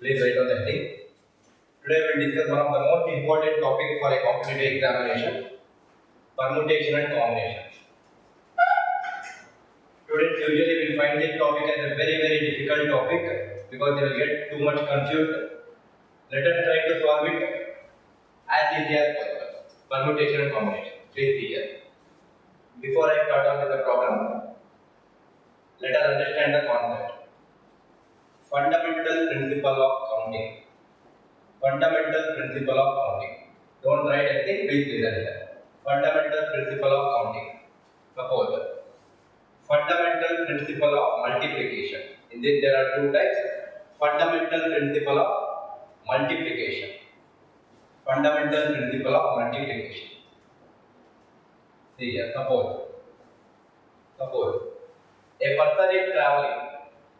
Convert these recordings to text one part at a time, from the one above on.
Please write on the heading. Today we will discuss one of the most important topic for a competitive examination, permutation and combination. Students usually will find this topic as a very difficult topic because they will get too much confused. Let us try to solve it as easy as possible. Permutation and combination. Please see here. Before I start on with the problem, let us understand the concept. Fundamental principle of counting. Fundamental principle of counting. Don't write anything, please listen here. Fundamental principle of counting. Suppose fundamental principle of multiplication. In this there are two types. Fundamental principle of multiplication. Fundamental principle of multiplication. See here, suppose a person is traveling.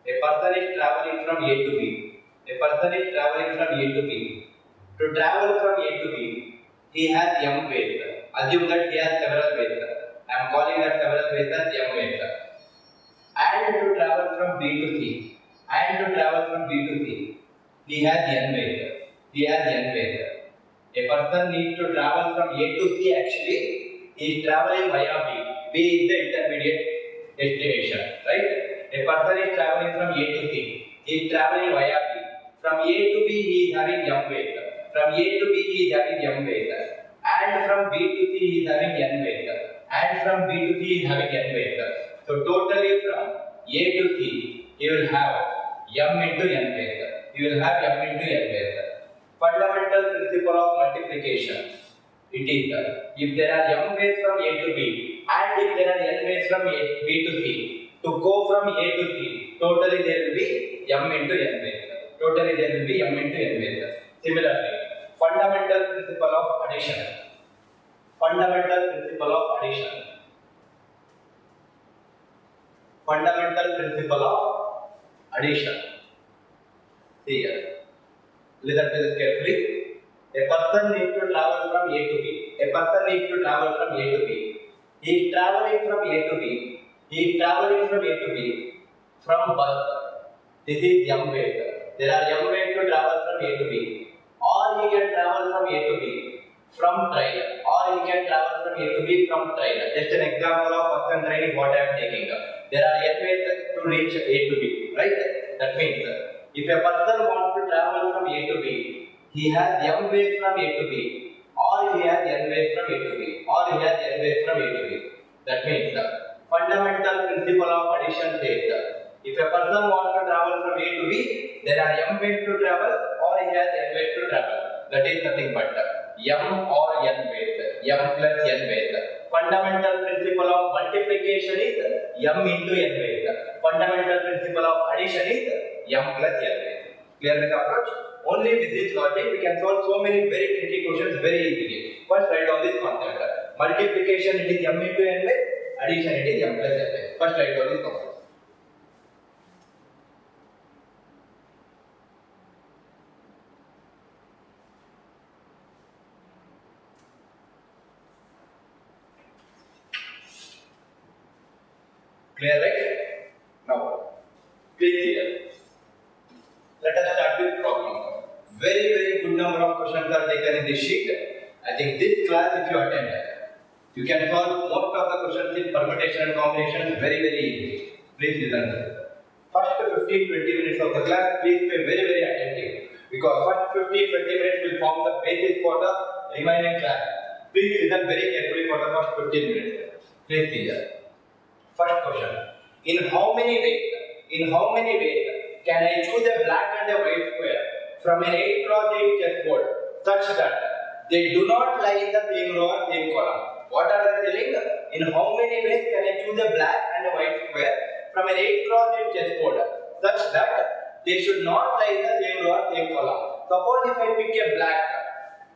A person is traveling from A to B. A person is traveling from A to B. To travel from A to B, he has m ways. Assume that he has several ways. I am calling that several ways as m ways. And to travel from B to C. And to travel from B to C, he has n ways. He has n ways. A person needs to travel from A to C. Actually, he is traveling via B. B is the intermediate destination, right? A person is traveling from A to C. He is traveling via B. From A to B, he is having m ways. From A to B, he is having m ways. And from B to C, he is having n ways. And from B to C, he is having n ways. So totally from A to C, he will have m into n ways. He will have m into n ways. Fundamental principle of multiplication. It is if there are m ways from A to B and if there are n ways from B to C, to go from A to C, totally there will be m into n ways. Totally there will be m into n ways. Similarly, fundamental principle of addition. Fundamental principle of addition. Fundamental principle of addition. See here. Listen to this carefully. A person needs to travel from A to B. A person needs to travel from A to B. He is traveling from A to B. He is traveling from A to B from bus. This is m ways. There are m ways to travel from A to B. Or he can travel from A to B from train. Or he can travel from A to B from train. Just an example of bus and train is what I am taking. There are n ways to reach A to B. Right? That means if a person wants to travel from A to B, he has m ways from A to B, or he has n ways from A to B, or he has n ways from A to B. That means the fundamental principle of addition says if a person wants to travel from A to B, there are m ways to travel, or he has n ways to travel. That is nothing but m or n ways, m plus n ways. Fundamental principle of multiplication is m into n ways. Fundamental principle of addition is m plus n ways. Clear with the approach? Only with this logic we can solve so many very tricky questions very easily. First write down this concept. Multiplication it is m into n ways, addition it is m plus n ways. First write down this concept. Clear, right? Now, please here. Let us start with problem. Very good number of questions are taken in this sheet. I think this class, if you attend, you can solve most of the questions in permutation and combination very easily. Please listen to this. First 15-20 minutes of the class, please pay very attentive because first 15-20 minutes will form the basis for the remaining class. Please listen very carefully for the first 15 minutes. Please see here. First question. In how many ways can I choose a black and a white square from an 8x8 chessboard such that they do not lie in the same row or same column? What are they telling? In how many ways can I choose a black and a white square from an 8x8 chessboard such that they should not lie in the same row or same column? Suppose if I pick a black,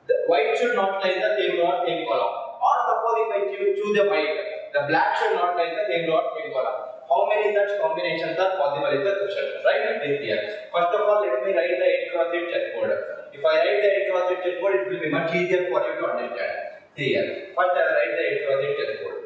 the white should not lie in the same row or same column. Or suppose if I choose a white, the black should not lie in the same row or same column. How many such combinations are possible is the question, right? This here. First of all, let me write the 8x8 chessboard. If I write the 8x8 chessboard, it will be much easier for you to understand. See here. First, I will write the 8x8 chessboard.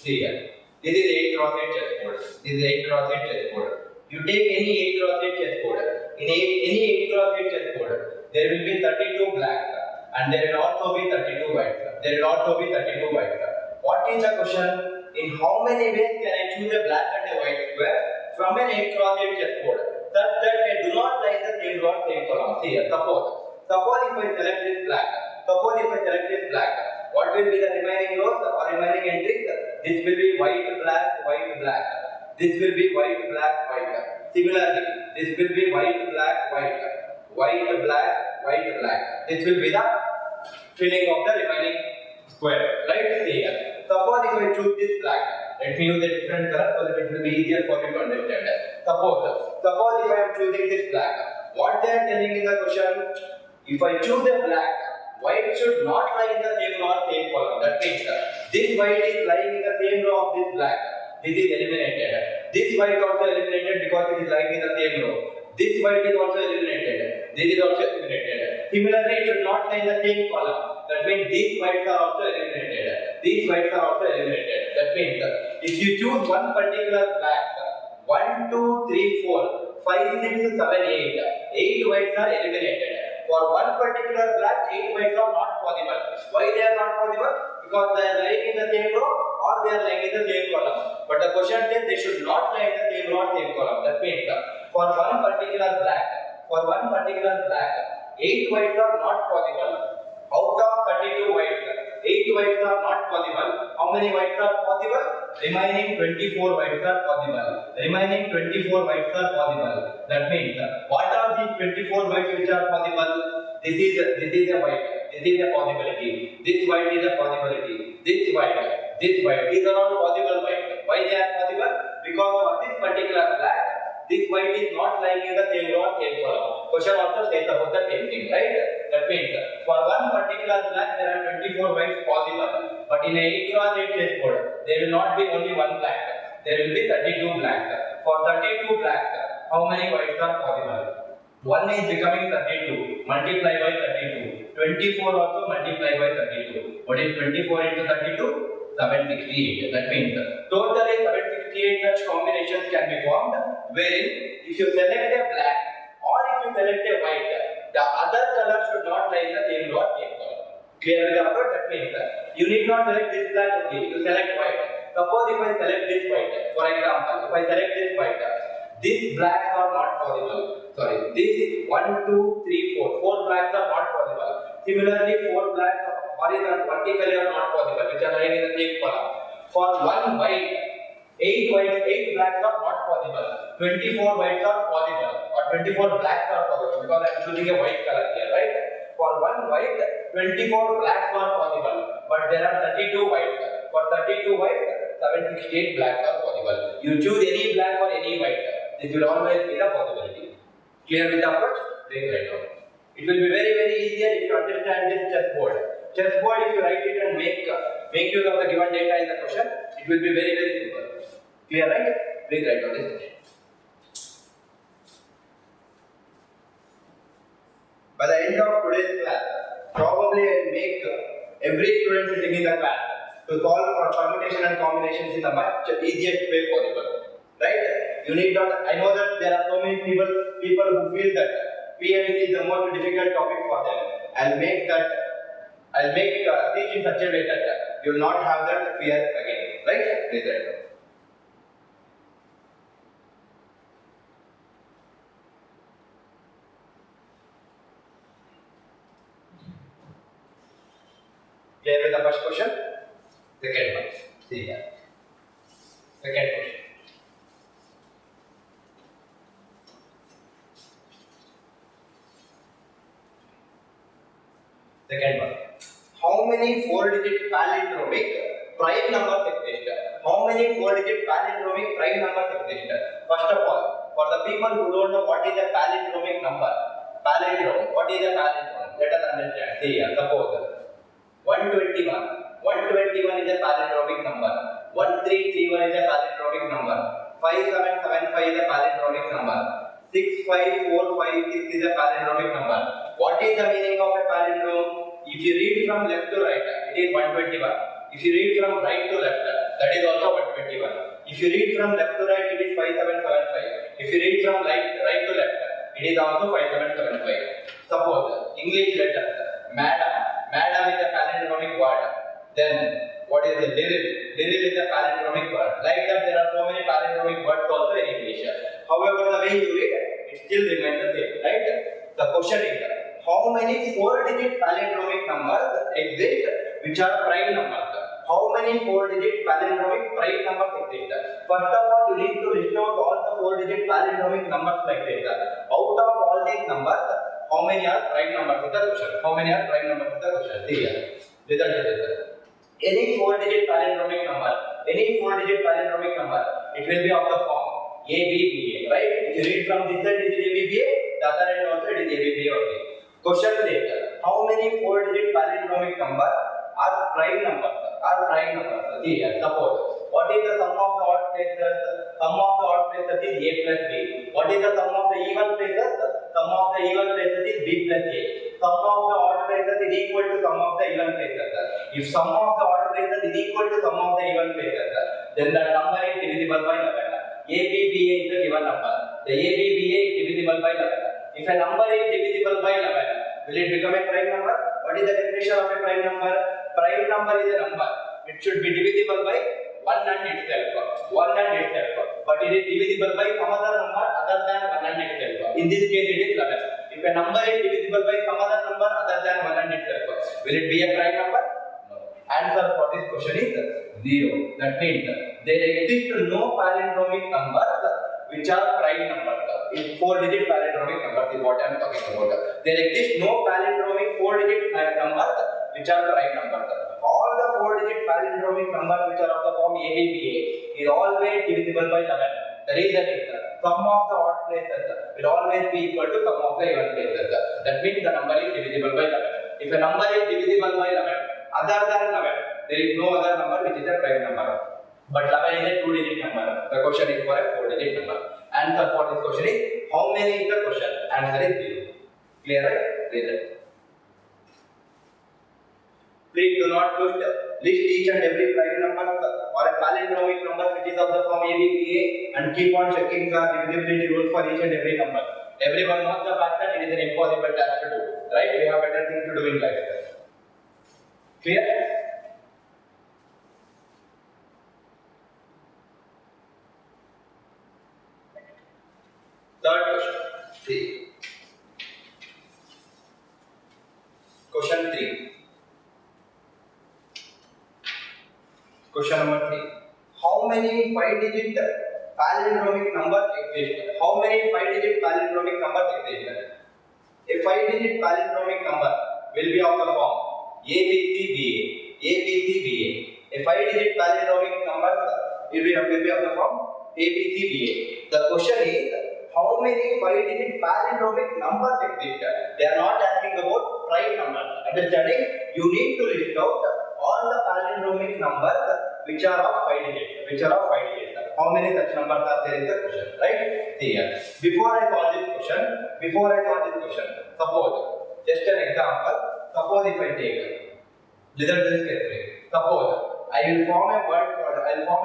See here. This is 8 cross 8 chessboard. This is 8 cross 8 chessboard. You take any 8 cross 8 chessboard. In any 8 cross 8 chessboard, there will be 32 black and there will also be 32 white. There will also be 32 white. What is the question? In how many ways can I choose a black and a white square from an 8 cross 8 chessboard such that they do not lie in the same row or same column? See here. Suppose if I select this black. What will be the remaining rows or remaining entries? This will be white, black, white, black. This will be white, black, white. Similarly, this will be white, black, white. White, black, white, black. This will be the filling of the remaining square. Right? See here. Suppose if I choose this black. Let me use a different color so that it will be easier for you to understand. Suppose if I am choosing this black. What they are telling in the question? If I choose a black, white should not lie in the same row or same column. That means this white is lying in the same row of this black. This is eliminated. This white also eliminated because it is lying in the same row. This white is also eliminated. This is also eliminated. Similarly, it should not lie in the same column. That means these whites are also eliminated. These whites are also eliminated. That means if you choose one particular black, 1, 2, 3, 4, 5, 6, 7, 8, 8 whites are eliminated. For one particular black, 8 whites are not possible. Why they are not possible? Because they are lying in the same row or they are lying in the same column. But the question says they should not lie in the same row or same column. That means for one particular black, 8 whites are not possible. Out of 32 whites, 8 whites are not possible. How many whites are possible? Remaining 24 whites are possible. That means what are these 24 whites which are possible? This is a white. This is a possibility. This white is a possibility. This white. These are all possible whites. Why they are possible? Because for this particular black, this white is not lying in the same row or same column. Question also says about the same thing, right? That means for one particular black there are 24 whites possible, but in a 8 cross 8 chessboard there will not be only one black. There will be 32 blacks. For 32 blacks, how many whites are possible? 1 is becoming 32. Multiply by 32. 24 also multiply by 32. What is 24 into 32? 768. That means totally 768 such combinations can be formed, wherein if you select a black or if you select a white, the other color should not lie in the same row or same column. Clear with the approach? That means you need not select this black only, you select white. Suppose if I select this white, for example, if I select this white, these blacks are not possible. Sorry, these 1, 2, 3, 4. 4 blacks are not possible. Similarly, 4 blacks horizontal vertically are not possible, which are lying in the same column. For one white, 8 blacks are not possible. 24 whites are possible, or 24 blacks are possible because I am choosing a white color here, right? For one white, 24 blacks are possible, but there are 32 whites. For 32 whites, 768 blacks are possible. You choose any black or any white. This will always be the possibility. Clear with the approach? Break right now. It will be very, very easier if you understand this chessboard. Chessboard, if you write it and make use of the given data in the question, it will be very, very simple. Clear, right? Please write on this. By the end of today's class, probably I will make every student sitting in the class to solve for permutation and combinations in the much easiest way possible. Right? You need not. I know that there are so many people who feel that PMC is the most difficult topic for them. I'll teach in such a way that you will not have that fear again. Right? Please write down. Clear with the first question? Second one. See here. Second question. Second one. How many 4-digit palindromic prime numbers exist? How many 4-digit palindromic prime numbers exist? First of all, for the people who don't know what is a palindromic number, palindrome. What is a palindrome? Let us understand. See here. Suppose 121. 121 is a palindromic number. 1331 is a palindromic number. 5775 is a palindromic number. 65456 is a palindromic number. What is the meaning of a palindrome? If you read from left to right, it is 121. If you read from right to left, that is also 121. If you read from left to right, it is 5775. If you read from right to left, it is also 5775. Suppose English letter, madam. Madam is a palindromic word. Then what is the liril? Liril is a palindromic word. Like that, there are so many palindromic words also in English. However, the way you read, it still remains the same, right? The question is, how many 4-digit palindromic numbers exist which are prime numbers? How many 4-digit palindromic prime numbers exist? First of all, you need to list out all the 4-digit palindromic numbers like this. Out of all these numbers, how many are prime numbers is the question. How many are prime numbers is the question. See here. Result is this. Any 4-digit palindromic number, it will be of the form ABBA, right? If you read from this side, it is ABBA, the other end also it is ABBA only. Question says, how many 4-digit palindromic numbers are prime numbers? See here, suppose, what is the sum of the odd places? Sum of the odd places is A plus B. What is the sum of the even places? Sum of the even places is B plus A. Sum of the odd places is equal to sum of the even places. If sum of the odd places is equal to sum of the even places, then the number is divisible by 11. ABBA is the given number. The ABBA is divisible by 11. If a number is divisible by 11, will it become a prime number? What is the definition of a prime number? Prime number is a number. It should be divisible by 1 and itself. But it is divisible by some other number other than 1 and itself. In this case, it is 11. If a number is divisible by some other number other than 1 and itself, will it be a prime number? No. Answer for this question is 0. That means there exist no palindromic numbers which are prime numbers. In 4-digit palindromic numbers is what I am talking about. There exist no palindromic 4-digit numbers which are prime numbers. All the 4-digit palindromic numbers which are of the form ABBA is always divisible by 11. The reason is sum of the odd places will always be equal to sum of the even places. That means the number is divisible by 11. If a number is divisible by 11, other than 11, there is no other number which is a prime number. But 11 is a 2-digit number. The question is for a 4-digit number. Answer for this question is, how many is the question? Answer is 0. Clear, right? Result. Please do not list each and every prime number or a palindromic number which is of the form ABBA and keep on checking the divisibility rule for each and every number. Everyone knows the fact that it is an impossible task to do. Right? We have better things to do in life. Clear? Third question. See. Question 3. Question number 3. How many 5-digit palindromic numbers exist? How many 5-digit palindromic numbers exist? A 5-digit palindromic number will be of the form ABCBA. A 5-digit palindromic number will be of the form ABCBA. The question is, how many 5-digit palindromic numbers exist? They are not asking about prime numbers. Understanding? You need to list out all the palindromic numbers which are of 5 digits. How many such numbers are there in the question? Right? See here. Before I solve this question, suppose, just an example. Suppose if I take, listen to this carefully. Suppose I will form a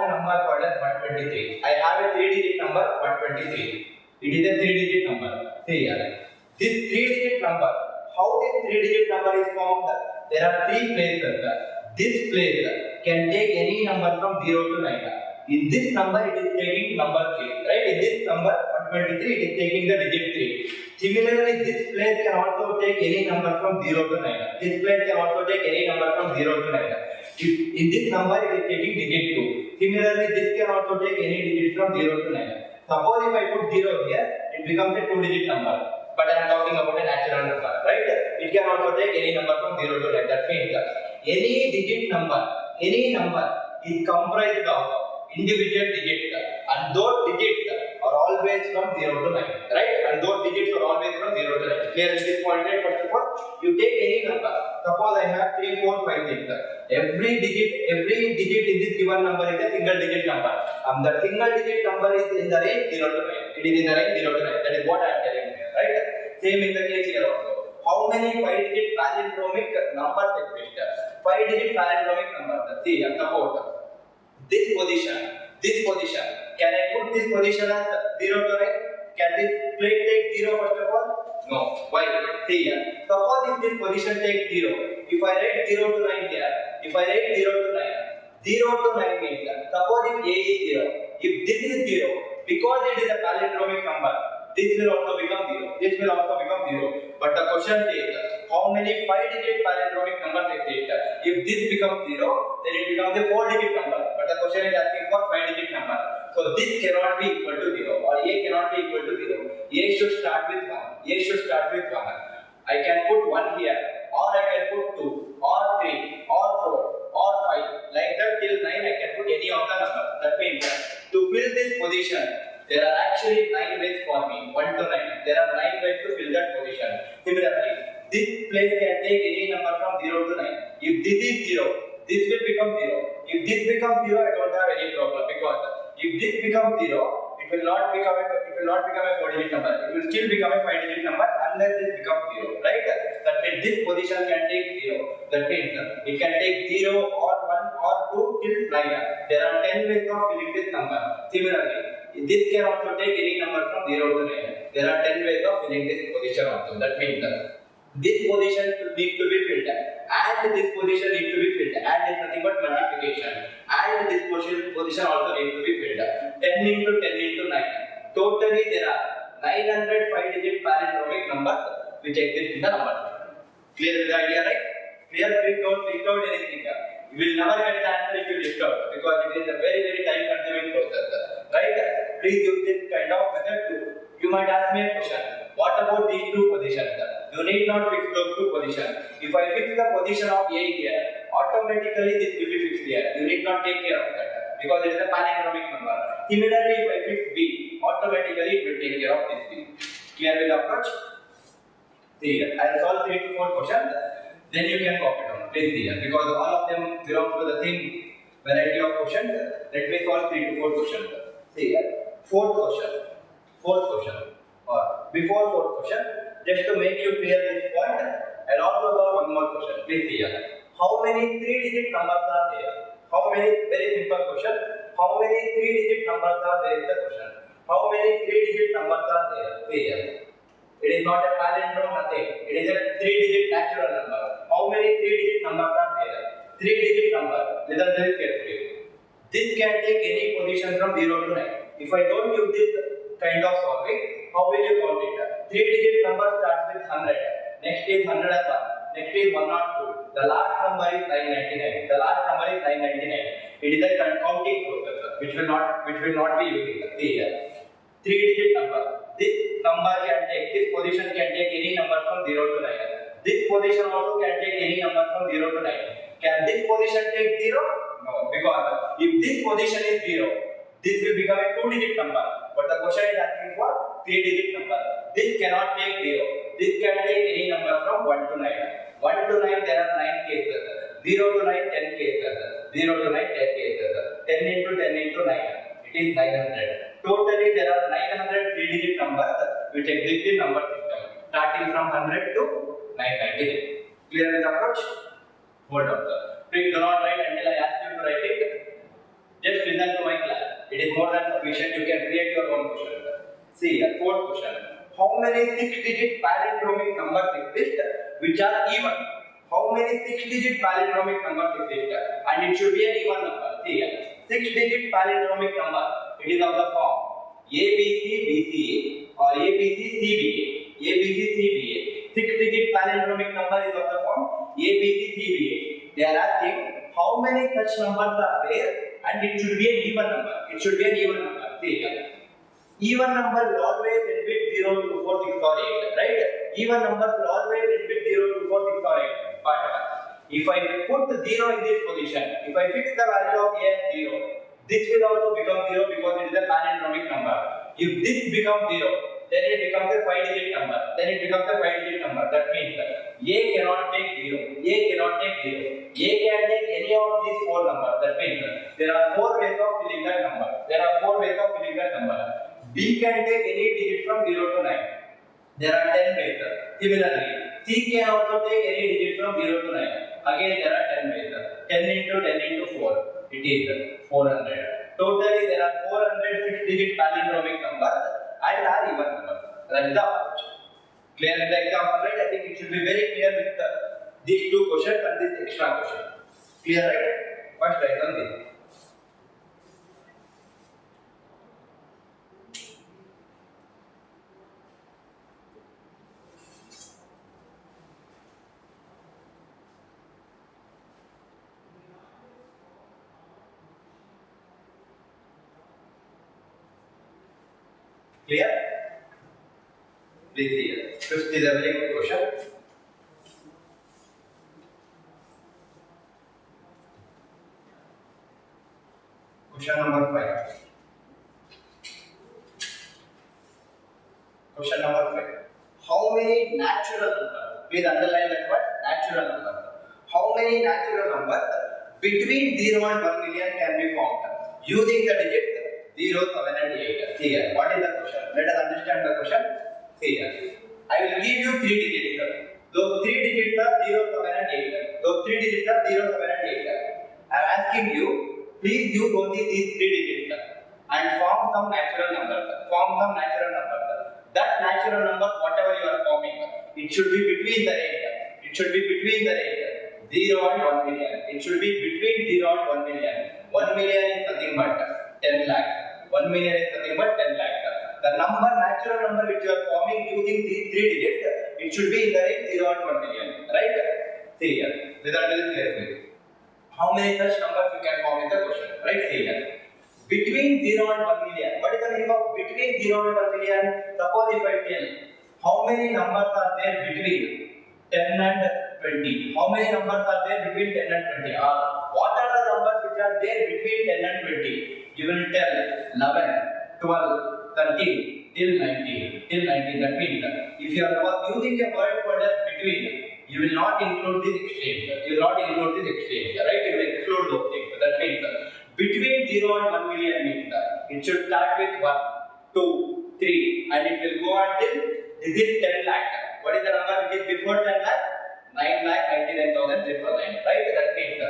number called as 123. I have a 3-digit number 123. It is a 3-digit number. See here. This 3-digit number, how this 3-digit number is formed? There are 3 places. This place can take any number from 0 to 9. In this number, it is taking number 3. Right? In this number 123, it is taking the digit 3. Similarly, this place can also take any number from 0 to 9. This place can also take any number from 0 to 9. In this number, it is taking digit 2. Similarly, this can also take any digit from 0 to 9. Suppose if I put 0 here, it becomes a 2-digit number. But I am talking about a natural number, right? It can also take any number from 0 to 9. That means any digit number, is comprised of individual digits, and those digits are always from 0 to 9, right? And those digits are always from 0 to 9. Clear at this point, right? First of all, you take any number. Suppose I have 3, 4, 5, 6. Every digit in this given number is a single digit number. And the single digit number is in the range 0 to 9. It is in the range 0 to 9. That is what I am telling you, right? Same in the case here also. How many 5-digit palindromic numbers exist? 5-digit palindromic number. See here, suppose this position. Can I put this position as 0 to 9? Can this plate take 0 first of all? No. Why? See here. Suppose if this position takes 0, if I write 0 to 9 here, if I write 0 to 9, 0 to 9 means, suppose if A is 0, if this is 0, because it is a palindromic number, this will also become 0. This will also become 0. But the question is, how many 5-digit palindromic numbers exist? If this becomes 0, then it becomes a 4-digit number. But the question is asking for 5-digit number. So this cannot be equal to 0, or A cannot be equal to 0. A should start with 1. A should start with 1. I can put 1 here, or I can put 2, or 3, or 4, or 5. Like that till 9 I can put any of the numbers. That means to fill this position, there are actually 9 ways for me. 1 to 9. There are 9 ways to fill that position. Similarly, this place can take any number from 0 to 9. If this is 0, this will become 0. If this becomes 0, I don't have any problem, because if this becomes 0, it will not become a 4-digit number. It will still become a 5-digit number unless this becomes 0, right? That means this position can take 0. That means it can take 0 or 1 or 2 till 9. There are 10 ways of filling this number. Similarly, this can also take any number from 0 to 9. There are 10 ways of filling this position also. That means this position needs to be filled, and this position needs to be filled, and it's nothing but multiplication, and this position also needs to be filled. 10 into 10 into 9. Totally there are 900 5-digit palindromic numbers which exist in the number system. Clear with the idea, right? Clear? Please don't list out anything. You will never get the answer if you list out, because it is a very time consuming process, right? Please use this kind of method too. You might ask me a question. What about these two positions? You need not fix those two positions. If I fix the position of A here, automatically this will be fixed here. You need not take care of that, because it is a palindromic number. Similarly, if I fix B, automatically it will take care of this B. Clear with the approach? See here, I will solve 3 to 4 questions. Then you can copy down. Please see here, because all of them belong to the same variety of questions. Let me solve 3 to 4 questions. See here, fourth question. Or before fourth question, just to make you clear this point, I'll also solve one more question. Please see here. How many 3-digit numbers are there? How many? Very simple question. How many 3-digit numbers are there is the question. How many 3-digit numbers are there? See here. It is not a palindrome, nothing. It is a 3-digit natural number. How many 3-digit numbers are there? 3-digit number. Listen to this carefully. This can take any position from 0 to 9. If I don't use this kind of solving, how will you count it? 3-digit number starts with 100. Next is 101. Next is 102. The last number is 999. The last number is 999. It is a counting process which will not be using. See here. 3-digit number. This number can take, this position can take any number from 0 to 9. This position also can take any number from 0 to 9. Can this position take 0? No, because if this position is 0, this will become a 2-digit number. But the question is asking for 3-digit number. This cannot take 0. This can take any number from 1 to 9. 1 to 9 there are 9 cases. 0 to 9 10 cases. 0 to 9 10 cases. 10 into 10 into 9. It is 900. Totally there are 900 3-digit numbers which exist in number system, starting from 100 to 999. Clear with the approach? Hold on, sir. Please do not write until I ask you to write it. Just listen to my class. It is more than sufficient. You can create your own question. See here, fourth question. How many 6-digit palindromic numbers exist which are even? How many 6-digit palindromic numbers exist? And it should be an even number. See here, 6-digit palindromic number. It is of the form ABCBCA or ABCCBA. ABCCBA. 6-digit palindromic number is of the form ABCCBA. They are asking how many such numbers are there, and it should be an even number. It should be an even number. See here. Even number will always end with 0, 2, 4, 6 or 8, right? Even numbers will always end with 0, 2, 4, 6 or 8. But if I put 0 in this position, if I fix the value of A as 0, this will also become 0 because it is a palindromic number. If this becomes 0, then it becomes a 5-digit number. That means A cannot take 0. A cannot take 0. A can take any of these 4 numbers. That means there are 4 ways of filling that number. B can take any digit from 0 to 9. There are 10 ways. Similarly, C can also take any digit from 0 to 9. Again there are 10 ways. 10 into 10 into 4. It is 400. Totally there are 406-digit palindromic numbers and are even numbers. That is the approach. Clear with the example, right? I think it should be very clear with these two questions and this extra question. Clear, right? First write on this. Clear? Please see here. Fifth is a very good question. Question number 5. Question number 5. How many natural numbers? Please underline that word, natural numbers. How many natural numbers between 0 and 1 million can be formed using the digits 0, 7 and 8? See here. What is the question? Let us understand the question. See here. I will give you 3 digits. Those 3 digits are 0, 7 and 8. Those 3 digits are 0, 7 and 8. I am asking you, please use only these 3 digits and form some natural numbers. Form some natural numbers. That natural number, whatever you are forming, it should be between the range. It should be between the range 0 and 1 million. It should be between 0 and 1 million. 1 million is nothing but 10 lakh. 1 million is nothing but 10 lakh. The number, natural number which you are forming using these 3 digits, it should be in the range 0 and 1 million. Right? See here. Result is carefully. How many such numbers you can form in the question? Right? See here. Between 0 and 1 million. What is the meaning of between 0 and 1 million? Suppose if I tell how many numbers are there between 10 and 20. How many numbers are there between 10 and 20? Or what are the numbers which are there between 10 and 20? You will tell 11, 12, 13 till 19. Till 19. That means if you are using a word called as between, you will not include this exchange. You will not include this exchange. Right? You will exclude those things. That means between 0 and 1 million means it should start with 1, 2, 3 and it will go until this is 10 lakh. What is the number which is before 10 lakh? 9,99,999. Right? That means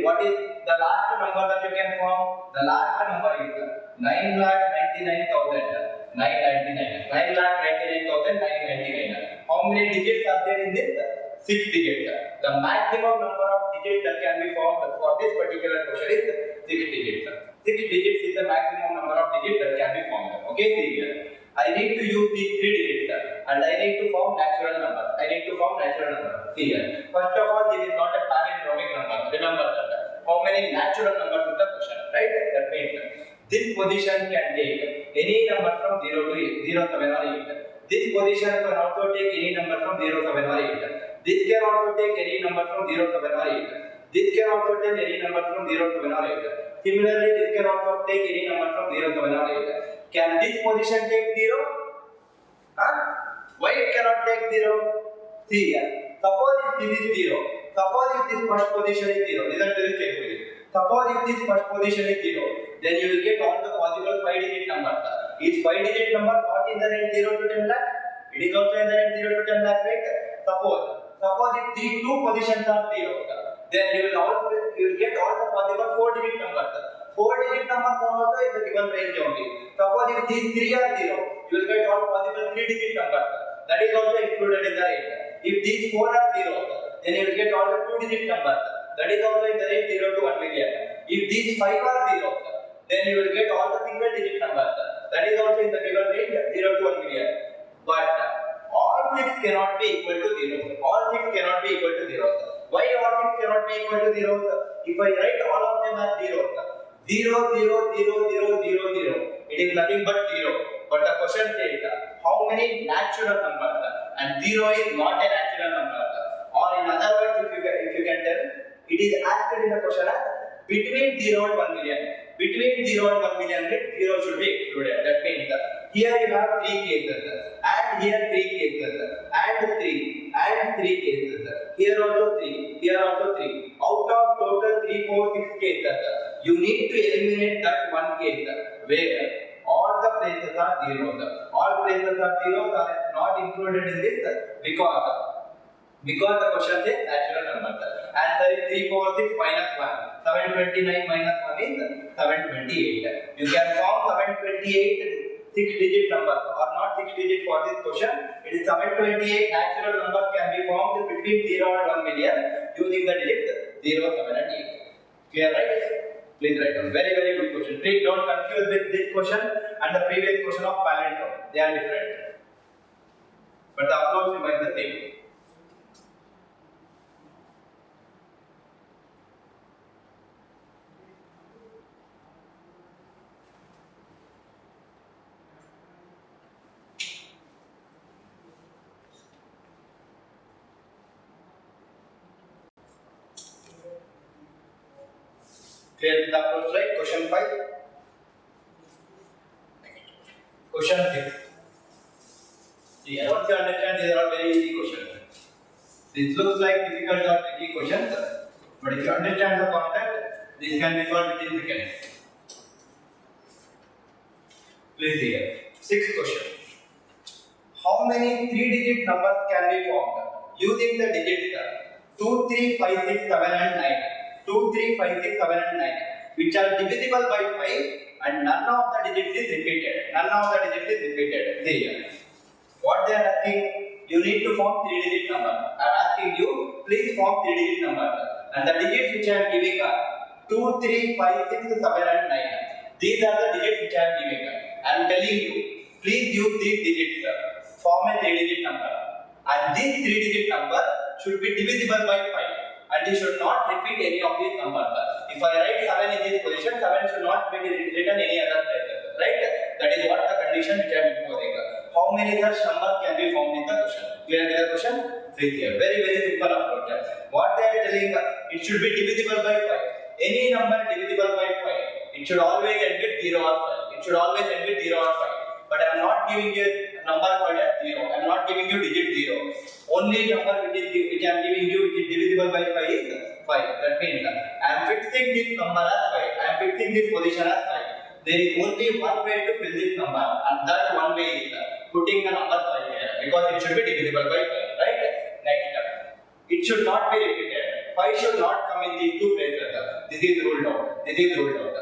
what is the last number that you can form? The last number is 9,99,999. 9,99,999. How many digits are there in this? 6 digits. The maximum number of digits that can be formed for this particular question is 6 digits. 6 digits is the maximum number of digits that can be formed. Okay, see here. I need to use these 3 digits and I need to form natural numbers. See here. First of all, this is not a palindromic number. Remember that. How many natural numbers is the question, right? That means this position can take any number from 0 to 0, 7 or 8. This position can also take any number from 0, 7 or 8. This can also take any number from 0, 7 or 8. This can also take any number from 0, 7 or 8. Similarly, this can also take any number from 0, 7 or 8. Can this position take 0? Why it cannot take 0? See here. Suppose if this is 0. Suppose if this first position is 0. Listen to this carefully. Suppose if this first position is 0. Then you will get all the possible 5-digit numbers. Is 5-digit number not in the range 0 to 10 lakh? It is also in the range 0 to 10 lakh, right? Suppose if these two positions are 0, then you will get all the possible 4-digit numbers. 4-digit numbers are also in the given range only. Suppose if these 3 are 0, you will get all possible 3-digit numbers. That is also included in the range. If these 4 are 0, then you will get all the 2-digit numbers. That is also in the range 0 to 1 million. If these 5 are 0, then you will get all the single-digit numbers. That is also in the given range 0 to 1 million. But all 6 cannot be equal to 0. All 6 cannot be equal to 0. Why all 6 cannot be equal to 0? If I write all of them as 0, 0, 0, 0, 0, 0, 0, it is nothing but 0. But the question says how many natural numbers? And 0 is not a natural number. Or in other words, if you can tell, it is asked in the question as between 0 and 1 million. Between 0 and 1 million, 0 should be excluded. That means here you have 3 cases, and here 3 cases, and 3 cases. Here also 3, here also 3. Out of total 3, 4, 6 cases, you need to eliminate that one case where all the places are 0s. All places are 0s are not included in this because the question says natural numbers. Answer is 346 minus 1. 729 minus 1 is 728. You can form 728 6-digit number or not 6-digit for this question. It is 728 natural numbers can be formed between 0 and 1 million using the digits 0, 7 and 8. Clear, right? Please write down. Very, very good question. Please don't confuse with this question and the previous question of palindrome. They are different. But the approach remains the same. Clear with the approach, right? Question 5. Question 6. See, once you understand, these are all very easy questions. This looks like difficult or tricky questions, but if you understand the concept, this can be solved within seconds. Please see here. Sixth question. How many 3-digit numbers can be formed using the digits 2, 3, 5, 6, 7 and 9? 2, 3, 5, 6, 7 and 9, which are divisible by 5 and none of the digits is repeated. None of the digits is repeated. See here. What they are asking, you need to form 3-digit number. I am asking you, please form 3-digit number. And the digits which I am giving are 2, 3, 5, 6, 7 and 9. These are the digits which I am giving. I am telling you, please use these digits, form a 3-digit number. And this 3-digit number should be divisible by 5. And you should not repeat any of these numbers. If I write 7 in this position, 7 should not be written any other place. Right? That is what the condition which I am imposing. How many such numbers can be formed in the question? Clear with the question? Please here. Very, very simple approach. What they are telling, it should be divisible by 5. Any number divisible by 5, it should always end with 0 or 5. It should always end with 0 or 5. But I am not giving you a number called as 0. I am not giving you digit 0. Only number which I am giving you which is divisible by 5 is 5. That means I am fixing this number as 5. I am fixing this position as 5. There is only one way to fill this number, and that one way is putting the number 5 here because it should be divisible by 5. Right? Next step. It should not be repeated. 5 should not come in these two places. This is ruled out. This is ruled out.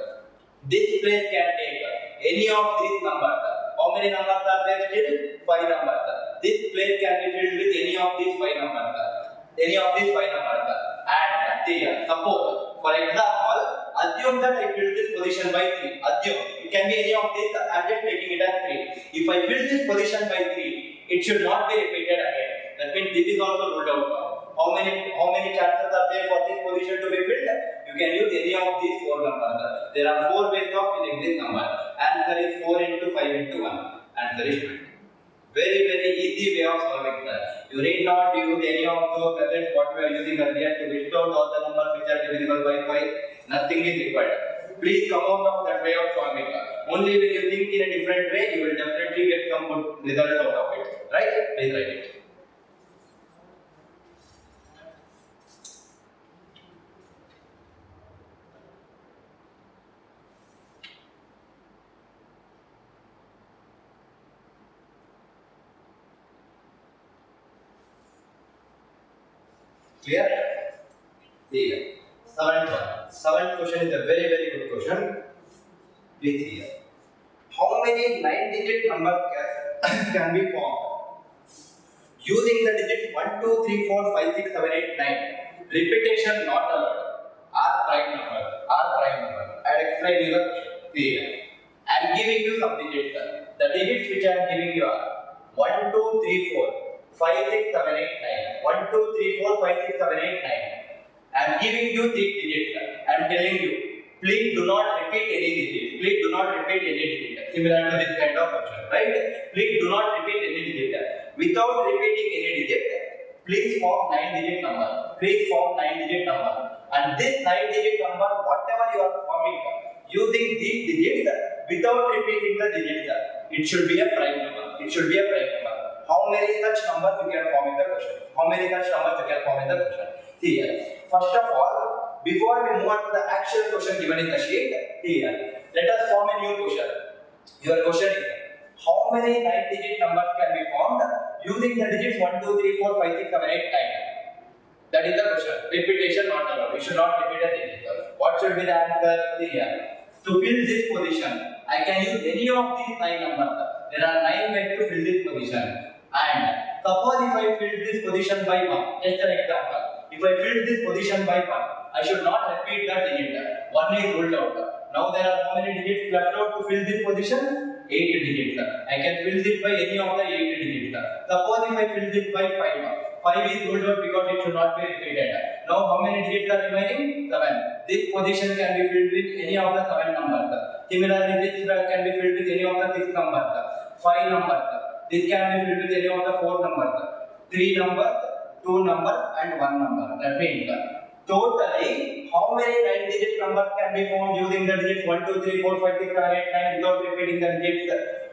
This place can take any of these numbers. How many numbers are there still? 5 numbers. This place can be filled with any of these 5 numbers. Any of these 5 numbers. And see here, suppose, for example, assume that I fill this position by 3. Assume. It can be any of these. I am just taking it as 3. If I fill this position by 3, it should not be repeated again. That means this is also ruled out now. How many chances are there for this position to be filled? You can use any of these 4 numbers. There are 4 ways of filling this number. Answer is 4 into 5 into 1. Answer is 20. Very, very easy way of solving that. You need not use any of those methods what we are using earlier to list out all the numbers which are divisible by 5. Nothing is required. Please come out of that way of solving. Only when you think in a different way, you will definitely get some good results out of it. Right? Please write it. Clear? Here. Seventh question is a very, very good question. Please here. How many 9-digit numbers can be formed using the digits 1, 2, 3, 4, 5, 6, 7, 8, 9? Repetition not allowed. Are prime number. I will explain you the question. Here. I am giving you some digits. The digits which I am giving you are 1, 2, 3, 4. 5, 6, 7, 8, 9. 1, 2, 3, 4, 5, 6, 7, 8, 9. I am giving you these digits. I am telling you, please do not repeat any digit. Please do not repeat any digit. Similar to this kind of question, right? Please do not repeat any digit. Without repeating any digit, please form 9-digit number. Please form 9-digit number. And this 9-digit number, whatever you are forming, using these digits, without repeating the digits, it should be a prime number. It should be a prime number. How many such numbers you can form in the question? How many such numbers you can form in the question? See here. First of all, before we move on to the actual question given in the sheet, here, let us form a new question. Your question is, how many 9-digit numbers can be formed using the digits 1, 2, 3, 4, 5, 6, 7, 8, 9? That is the question. Repetition not allowed. We should not repeat a digit. What should be the answer? See here. To fill this position, I can use any of these 9 numbers. There are 9 ways to fill this position. And suppose if I fill this position by 1, just an example. If I fill this position by 1, I should not repeat the digit. 1 is ruled out. Now there are how many digits left out to fill this position? 8 digits. I can fill this by any of the 8 digits. Suppose if I fill this by 5. 5 is ruled out because it should not be repeated. Now how many digits are remaining? 7. This position can be filled with any of the 7 numbers. Similarly, this can be filled with any of the 6 numbers. 5 numbers. This can be filled with any of the 4 numbers. 3 numbers, 2 numbers and 1 number. That means totally how many 9-digit numbers can be found using the digits 1, 2, 3, 4, 5, 6, 7, 8, 9 without repeating the digits?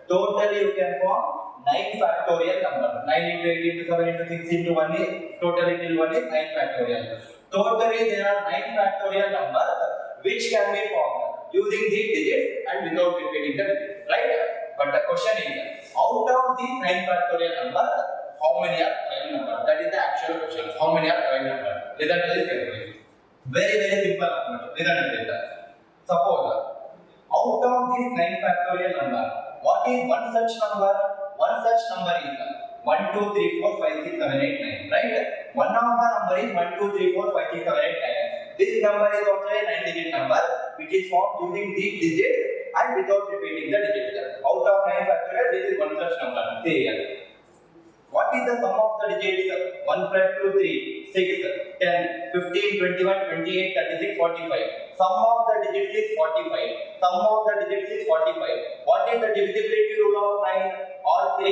Totally you can form 9 factorial numbers. 9 into 8 into 7 into 6 into 1 is totally till 1 is 9 factorial. Totally there are 9 factorial numbers which can be formed using these digits and without repeating the digits, right? But the question is, out of these 9 factorial numbers, how many are prime numbers? That is the actual question. How many are prime numbers? Listen to this carefully. Very simple approach. Listen to this. Suppose out of these 9 factorial numbers, what is one such number? One such number is 1, 2, 3, 4, 5, 6, 7, 8, 9. Right? One of the number is 1, 2, 3, 4, 5, 6, 7, 8, 9. This number is also a 9-digit number which is formed using these digits and without repeating the digits. Out of 9 factorial, this is one such number. See here. What is the sum of the digits? 1 plus 2, 3, 6, 10, 15, 21, 28, 36, 45. Sum of the digits is 45. Sum of the digits is 45. What is the divisibility rule of 9 or 3?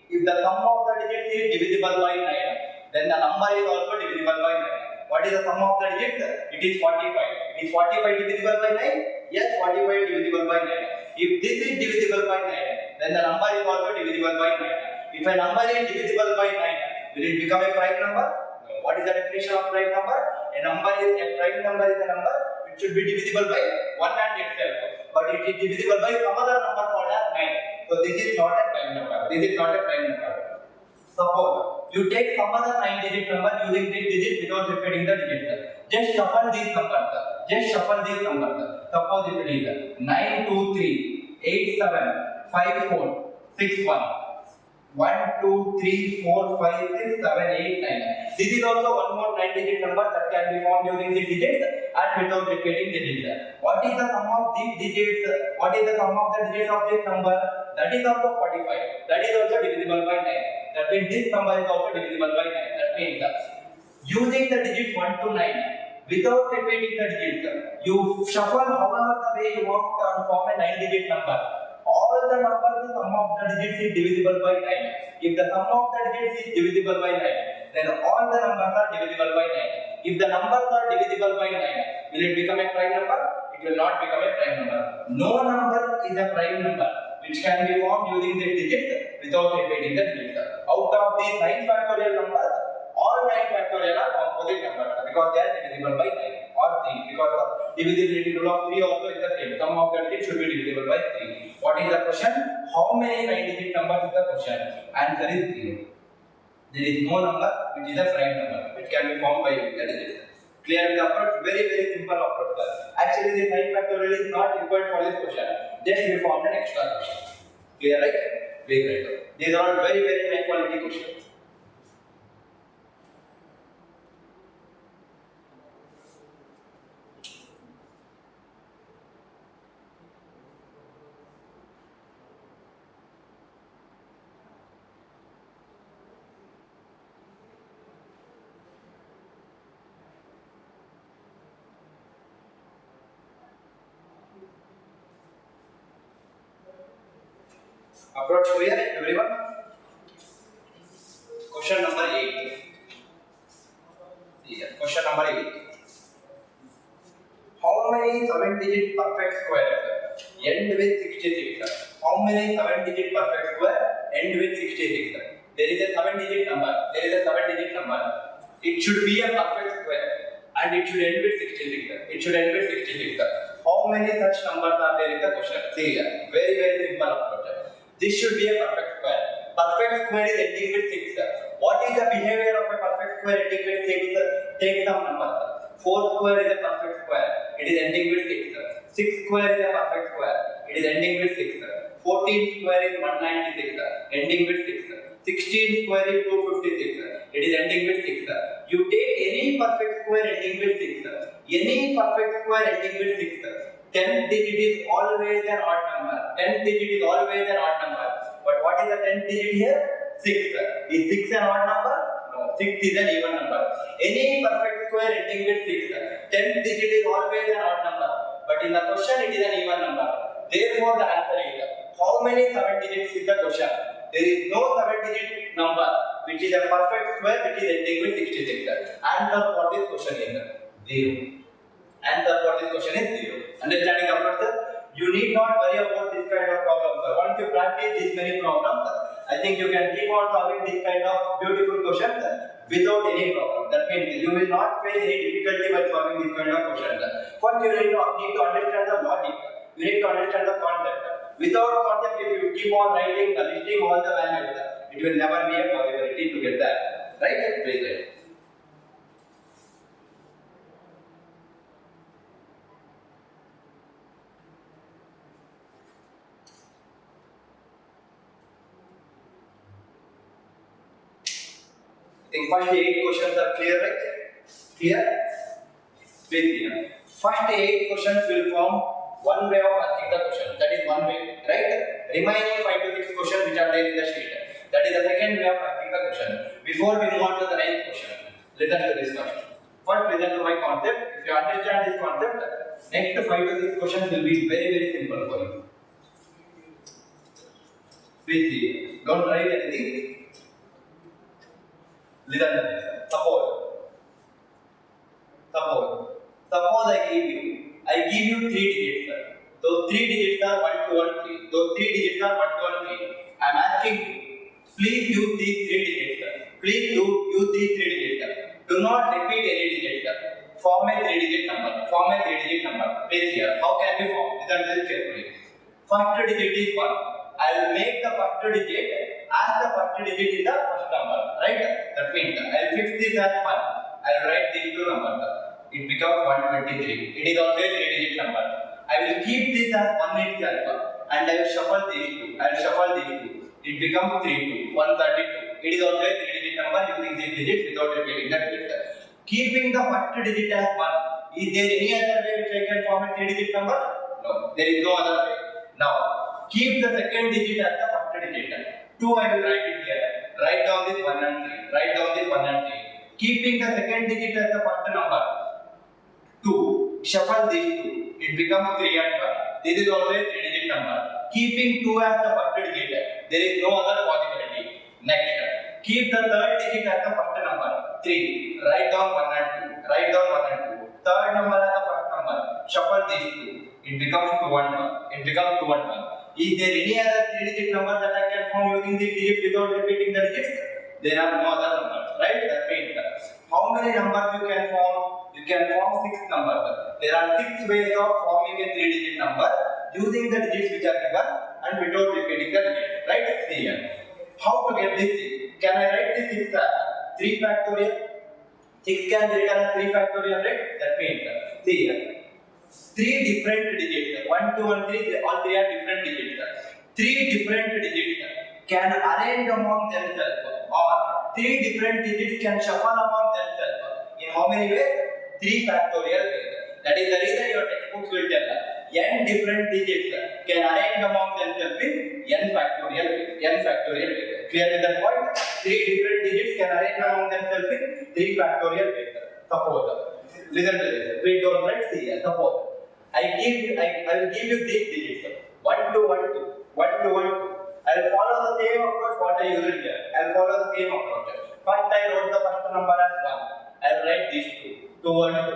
If the sum of the digits is divisible by 9, then the number is also divisible by 9. What is the sum of the digits? It is 45. Is 45 divisible by 9? Yes, 45 is divisible by 9. If this is divisible by 9, then the number is also divisible by 9. If a number is divisible by 9, will it become a prime number? No. What is the definition of prime number? A prime number is a number which should be divisible by 1 and itself. But it is divisible by some other number called as 9. So this is not a prime number. This is not a prime number. Suppose you take some other 9-digit number using this digit without repeating the digits. Just shuffle these numbers. Suppose if it is 9, 2, 3, 8, 7, 5, 4, 6, 1. 1, 2, 3, 4, 5, 6, 7, 8, 9. This is also one more 9-digit number that can be formed using the digits and without repeating the digits. What is the sum of these digits? What is the sum of the digits of this number? That is also 45. That is also divisible by 9. That means this number is also divisible by 9. That means using the digits 1 to 9 without repeating the digits, you shuffle however the way you want to form a 9-digit number. All the numbers, the sum of the digits is divisible by 9. If the sum of the digits is divisible by 9, then all the numbers are divisible by 9. If the numbers are divisible by 9, will it become a prime number? It will not become a prime number. No number is a prime number which can be formed using the digits without repeating the digits. Out of these 9 factorial numbers, all 9 factorial are composite numbers because they are divisible by 9 or 3, because the divisibility rule of 3 also is the same. Sum of the digits should be divisible by 3. What is the question? How many 9-digit numbers is the question? Answer is 0. There is no number which is a prime number which can be formed by using the digits. Clear with the approach? Very simple approach. Actually, this 9 factorial is not required for this question. Just we formed an extra question. Clear, right? Very right. These are all very high quality questions. Approach clear, everyone? Question number 8. Here, question number 8. How many 7-digit perfect squares end with 66? How many 7-digit perfect square end with 66? There is a 7-digit number. It should be a perfect square and it should end with 66. How many such numbers are there in the question? See here, very simple approach. This should be a perfect square. Perfect square is ending with 6. What is the behavior of a perfect square ending with 6, take some number. 4 square is a perfect square, it is ending with 6. 6 square is a perfect square, it is ending with 6. 14 square is 196, ending with 6. 16 square is 256, it is ending with 6. You take any perfect square ending with 6, any perfect square ending with 6. 10th digit is always an odd number. 10th digit is always an odd number. But what is the 10th digit here? 6. Is 6 an odd number? No. 6 is an even number. Any perfect square ending with 6. 10th digit is always an odd number. But in the question it is an even number. Therefore the answer is, how many 7 digits is the question? There is no 7 digit number which is a perfect square which is ending with 66. Answer for this question is 0. Answer for this question is 0. Understanding about sir? You need not worry about this kind of problems. Sir. Once you practice these many problems, I think you can keep on solving this kind of beautiful questions without any problem. That means you will not face any difficulty by solving this kind of questions. First, you need to understand the logic. You need to understand the concept. Without concept, if you keep on writing, listing all the values, it will never be a possibility to get that. Right? Please write. I think first 8 questions are clear, right? Clear? Very clear. First 8 questions will form one way of asking the question. That is one way, right? Remaining 5 to 6 questions which are there in the sheet. That is the second way of asking the question. Before we move on to the 9th question, listen to this first. First, listen to my concept. If you understand this concept, next 5 to 6 questions will be very, very simple for you. Please see. Don't write anything. Listen to this. Suppose I give you 3 digits, sir. Those 3 digits are 1, 2, and 3. Those 3 digits are 1, 2, and 3. I am asking you, please use these 3 digits, sir. Please use these 3 digits, sir. Do not repeat any digit, sir. Form a 3-digit number. Form a 3-digit number. Please here. How can we form? Listen to this carefully. First digit is 1. I will make the first digit as the first digit is the first number. Right? That means I will fix this as 1. I will write these 2 numbers. It becomes 123. It is also a 3-digit number. I will keep this as 1 itself and I will shuffle these 2. It becomes 32. 132. It is also a 3-digit number using these digits without repeating the digit. Keeping the first digit as 1. Is there any other way which I can form a 3-digit number? No. There is no other way. Now, keep the second digit as the first digit. 2 I will write it here. Write down this 1 and 3. Keeping the second digit as the first number. 2. Shuffle these 2. It becomes 3 and 1. This is also a 3-digit number. Keeping 2 as the first digit. There is no other possibility. Next. Keep the third digit as the first number. 3. Write down 1 and 2. Third number as the first number. Shuffle these 2. It becomes 2 and 1. Is there any other 3-digit number that I can form using these digits without repeating the digits? There are no other numbers, right? That means how many numbers you can form? You can form 6 numbers. There are 6 ways of forming a 3-digit number using the digits which are given and without repeating the digits, right? See here. How to get this 6? Can I write this 6 as 3 factorial? 6 can be written as 3 factorial, right? That means, see here. 3 different digits, 1, 2 and 3, all 3 are different digits. 3 different digits can arrange among themselves or 3 different digits can shuffle among themselves. In how many ways? 3 factorial ways. That is the reason your textbooks will tell us n different digits can arrange among themselves in n factorial ways. Clear with that point? 3 different digits can arrange among themselves in 3 factorial ways. Suppose, listen to this. Please don't write. See here. Suppose I will give you these digits. 1, 2, 1, 2. 1, 2, 1, 2. I will follow the same approach what I used here. I will follow the same approach. First I wrote the first number as 1. I will write these 2. 2 and 2.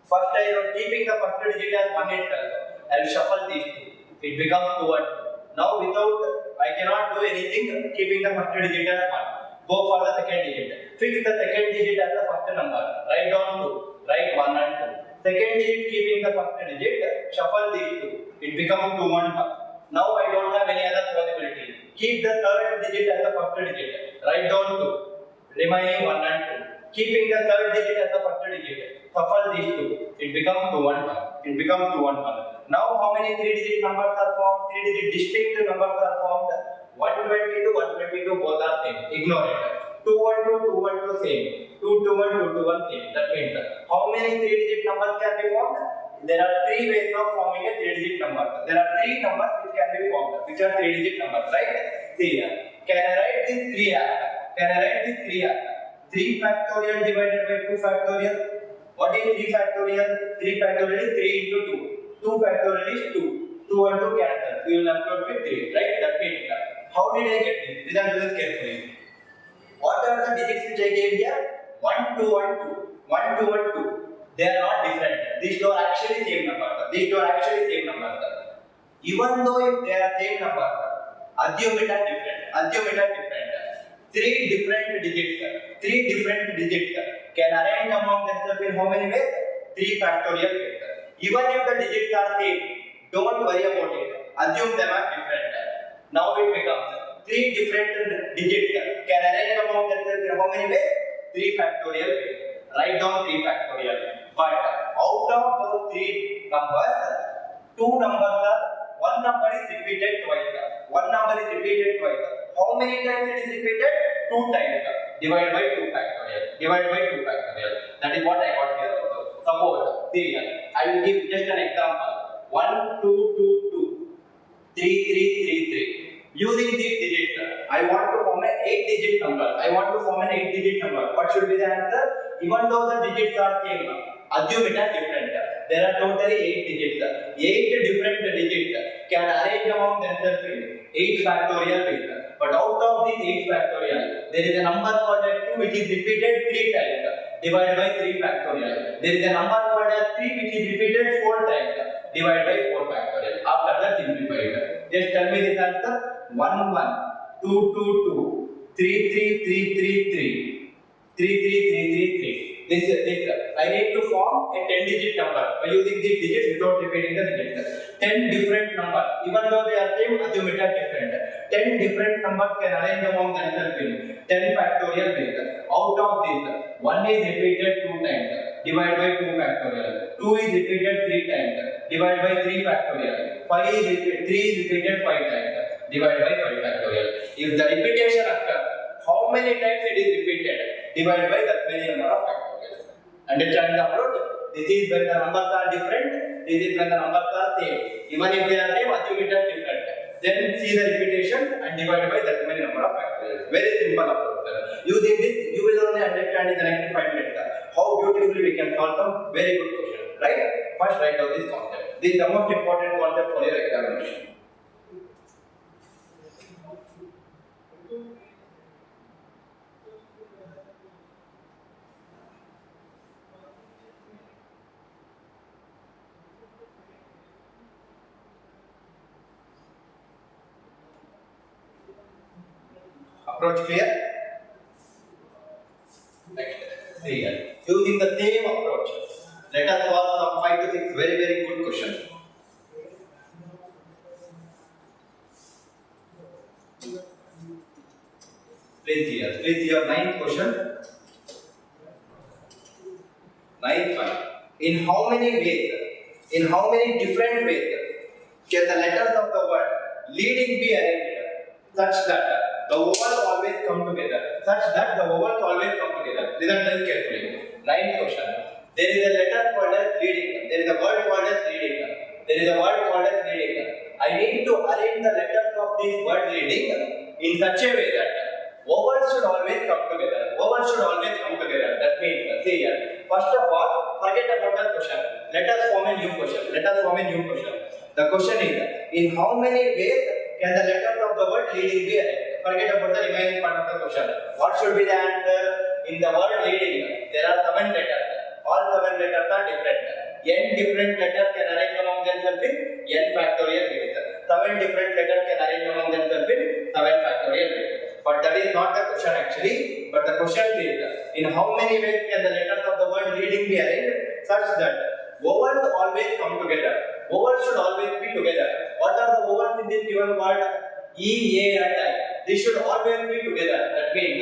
First I wrote keeping the first digit as 1 itself. I will shuffle these 2. It becomes 2 and 2. Now I cannot do anything keeping the first digit as 1. Go for the second digit. Fix the second digit as the first number. Write down 2. Write 1 and 2. Second digit keeping the first digit. Shuffle these 2. It becomes 2 and 1. Now I don't have any other possibility. Keep the third digit as the first digit. Write down 2. Remaining 1 and Keeping the third digit as the first digit. Shuffle these two. It becomes 211. It becomes 211. Now how many 3-digit numbers are formed? 3-digit distinct numbers are formed. 122, 122 both are same. Ignore it. 212, 212 same. 221, 221 same. That means how many 3-digit numbers can be formed? There are 3 ways of forming a 3-digit number. There are 3 numbers which can be formed, which are 3-digit numbers, right? See here. Can I write this 3 as? Can I write this 3 as? 3 factorial divided by 2 factorial. What is 3 factorial? 3 factorial is 3 into 2. 2 factorial is 2. 2 and 2 cancel. We will have got with 3, right? That means how did I get this? Listen to this carefully. What are the digits which I gave here? 1, 2 and 2. 1, 2 and 2. They are not different. These two are actually same numbers. These two are actually same numbers. Even though if they are same numbers, assume it as different. Assume it as different. 3 different digits. 3 different digits can arrange among themselves in how many ways? 3 factorial ways. Even if the digits are same, don't worry about it. Assume them as different. Now it becomes 3 different digits can arrange among themselves in how many ways? 3 factorial ways. Write down 3 factorial. But out of those 3 numbers, 2 numbers are, one number is repeated twice. One number is repeated twice. How many times it is repeated? 2 times. Divided by 2 factorial. Divided by 2 factorial. That is what I got here also. Suppose, see here, I will give just an example. 1, 2, 2, 2. 3, 3, 3, 3. Using these digits, I want to form an 8-digit number. I want to form an 8-digit number. What should be the answer? Even though the digits are same, assume it as different. There are totally 8 digits. 8 different digits can arrange among themselves in 8 factorial ways. But out of these 8 factorial, there is a number called as 2 which is repeated 3 times. Divided by 3 factorial. There is a number called as 3 which is repeated 4 times. Divided by 4 factorial. After that, simplify it. Just tell me this answer. 1, 1, 2, 2, 2, 3, 3, 3, 3, 3. 3, 3, 3, 3, 3. This I need to form a 10-digit number by using these digits without repeating the digits. 10 different numbers, even though they are same, assume it as different. 10 different numbers can arrange among themselves in 10 factorial ways. Out of this, 1 is repeated 2 times, divided by 2 factorial. 2 is repeated 3 times, divided by 3 factorial. 3 is repeated 5 times, divided by 5 factorial. If the repetition occurs, how many times it is repeated? Divided by that many number of factorials. Understand the approach? This is when the numbers are different. This is when the numbers are same. Even if they are same, assume it as different. Then see the repetition and divide by that many number of factorials. Very simple approach. Using this, you will only understand in the next 5 minutes how beautifully we can solve some very good questions. Right? First, write down this concept. This is the most important concept for your examination. Approach clear? Next, see here. Using the same approach, let us solve some 5 to 6 very, very good questions. Please see your ninth question. Ninth one. In how many ways, in how many different ways can the letters of the word leading be arranged such that the vowels always come together? Such that the vowels always come together. Listen to this carefully. Ninth question. There is a letter called as leading. There is a word called as leading. There is a word called as leading. I need to arrange the letters of this word leading in such a way that vowels should always come together. Vowels should always come together. That means, see here. First of all, forget about the question. Let us form a new question. Let us form a new question. The question is, in how many ways can the letters of the word leading be arranged? Forget about the remaining part of the question. What should be the answer? In the word leading, there are 7 letters. All 7 letters are different. N different letters can arrange among themselves in n factorial ways. 7 different letters can arrange among themselves in 7 factorial ways. But that is not the question actually. But the question is, in how many ways can the letters of the word leading be arranged such that vowels always come together? Vowels should always be together. What are the vowels in this given word? E, A and I. They should always be together. That means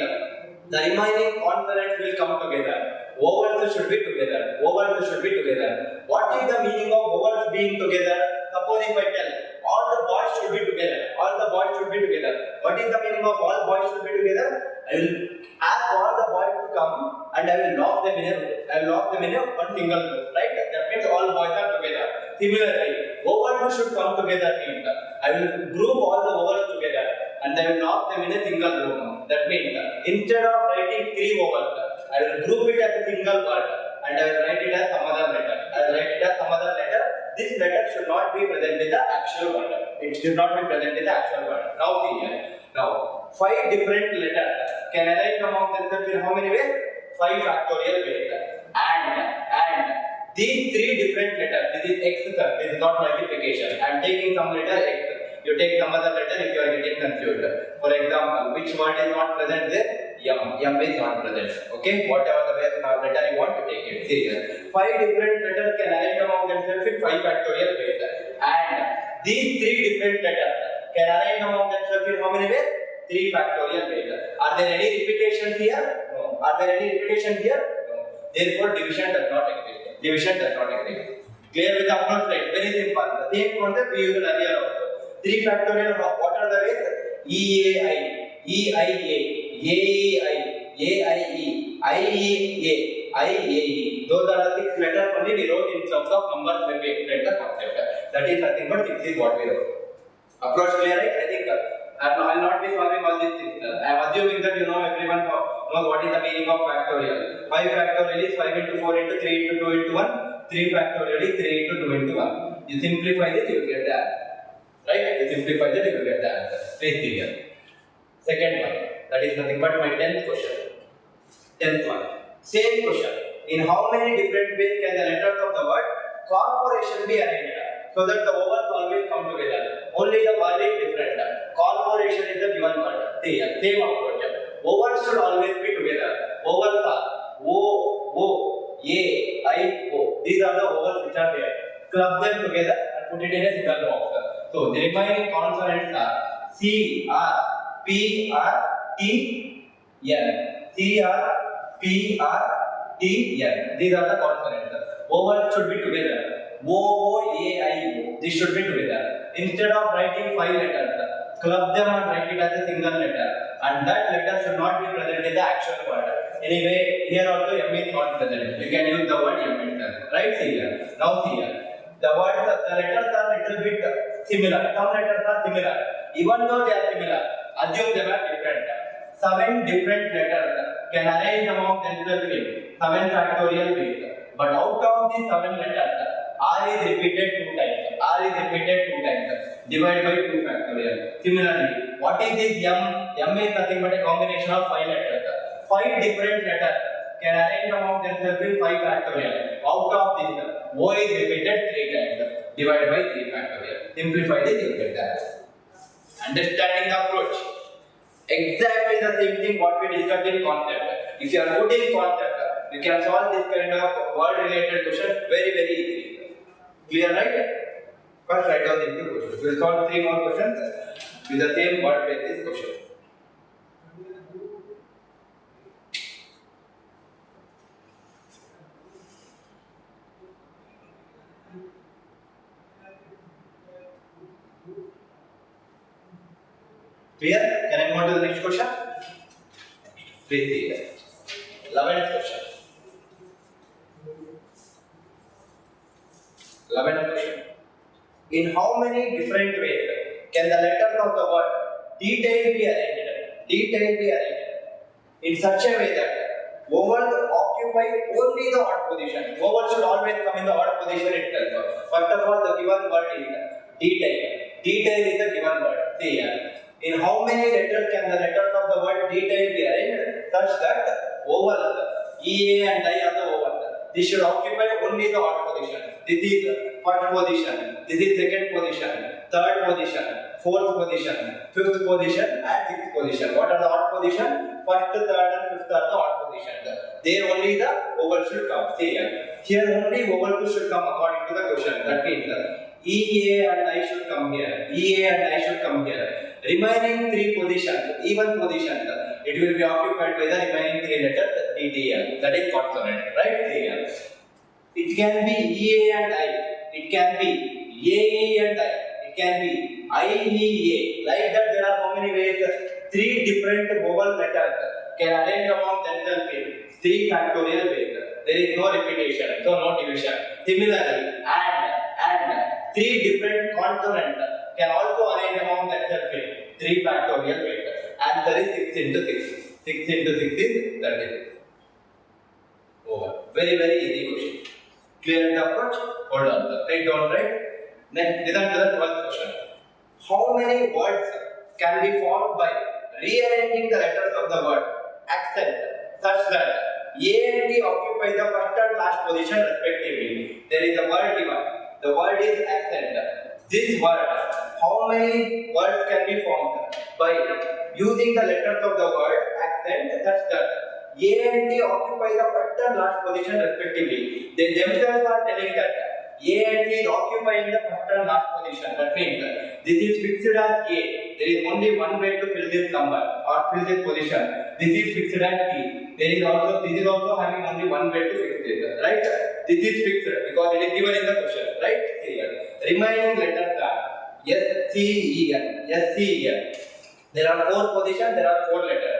The remaining consonants will come together. Vowels should be together. Vowels should be together. What is the meaning of vowels being together? Suppose if I tell all the boys should be together. All the boys should be together. What is the meaning of all boys should be together? I will ask all the boys to come and I will lock them in a room. I will lock them in a one single room. Right? That means all boys are together. Similarly, vowels should come together means I will group all the vowels together and I will lock them in a single room. That means instead of writing three vowels, I will group it as a single word and I will write it as some other letter. I will write it as some other letter. This letter should not be present in the actual word. It should not be present in the actual word. Now see here. Now, 5 different letters can arise among themselves in how many ways? 5 factorial ways. And these 3 different letters, this is x, this is not multiplication. I am taking some letter x. You take some other letter if you are getting confused. For example, which word is not present there? M is not present. Okay, whatever the letter you want to take it. See here. 5 different letters can arise among themselves in 5 factorial ways. And these 3 different letters can arise among themselves in how many ways? 3 factorial ways. Are there any repetitions here? No. Are there any repetitions here? No. Therefore, division does not exist. Division does not exist. Clear with the approach, right? Very simple. The same concept we used earlier also. 3 factorial, what are the ways? EAI, EIA, AEI, AIE, IEA, IAE. Those are the 6 letters only we wrote in terms of numbers when we explained the concept. That is nothing but 6 is what we wrote. Approach clear, right? I think I will not be solving all these things. I am assuming that you know everyone knows what is the meaning of factorial. 5 factorial is 5 into 4 into 3 into 2 into 1. 3 factorial is 3 into 2 into 1. You simplify this, you will get the answer. Right? You simplify that, you will get the answer. Please see here. Second one. That is nothing but my 10th question. 10th one. Same question. In how many different ways can the letters of the word corporation be arranged so that the vowels always come together? Only the word is different. Corporation is the given word. See here, same approach. Vowels should always be together. Vowels are O, A, I, O. These are the vowels which are there. Club them together and put it in a single box. So the remaining consonants are C, R, P, R, T, N. C, R, P, R, T, N. These are the consonants. Vowels should be together. O, A, I, O. This should be together. Instead of writing 5 letters, club them and write it as a single letter. And that letter should not be present in the actual word. Anyway, here also M is not present. You can use the word M itself. Right? See here. Now see here. The letters are little bit similar. Some letters are similar. Even though they are similar, assume they are different. 7 different letters can arrange among themselves in 7 factorial ways. But out of these 7 letters, R is repeated 2 times. R is repeated 2 times. Divide by 2 factorial. Similarly, what is this M? M is nothing but a combination of 5 letters. 5 different letters can arrange among themselves in 5 factorial. Out of this, O is repeated 3 times. Divide by 3 factorial. Simplify this, you get that. Understanding the approach. Exactly the same thing what we discussed in concept. If you are good in concept, you can solve this kind of word related questions very easily. Clear, right? First write down these 2 questions. We will solve 3 more questions with the same word basis question. Clear? Can I move on to the next question? Please see here. 11th question. 11th question. In how many different ways can the letters of the word detail be arranged? Detail be arranged in such a way that vowels occupy only the odd position. Vowels should always come in the odd position itself. First of all, the given word is detail. Detail is the given word. See here. In how many letters can the letters of the word detail be arranged such that vowels E, A and I are the vowels. This should occupy only the odd position. This is first position. This is second position. Third position. Fourth position. Fifth position and sixth position. What are the odd position? First, third and fifth are the odd positions. There only the vowels should come. See here. Here only vowels should come according to the question. That means E, A and I should come here. E, A and I should come here. Remaining three positions, even positions, it will be occupied by the remaining three letters DTL, that is consonant, right? Here. It can be EA and I, it can be AE and I, it can be IEA. Like that, there are how many ways? Three different vowel letters can arrange among themselves in 3 factorial ways. There is no repetition, so no division. Similarly, and three different consonants can also arrange among themselves in 3 factorial ways. Answer is 6 into 6. 6 into 6 is 36. Over. Very, very easy question. Clear the approach? Hold on. Write down, right? Next, listen to the 12th question. How many words can be formed by rearranging the letters of the word accent such that A and T occupy the first and last position respectively? There is a word given. The word is accent. This word, how many words can be formed by using the letters of the word accent such that A and T occupy the first and last position respectively? They themselves are telling that A and T is occupying the first and last position. That means this is fixed as A. There is only one way to fill this number or fill this position. This is fixed as T. This is also having only one way to fix this. Right? This is fixed because it is given in the question. Right? Here. Remaining letters are S, C, E, N. S, C, E, N. There are 4 positions. There are 4 letters.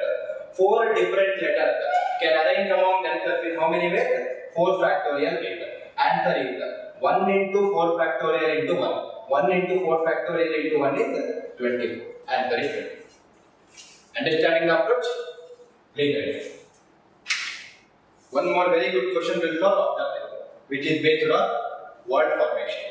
4 different letters can arrange among themselves in how many ways? 4 factorial ways. Answer is 1 into 4 factorial into 1. 1 into 4 factorial into 1 is 24. Answer is 24. Understanding the approach? Please write. One more very good question will solve after this, which is based on word formation.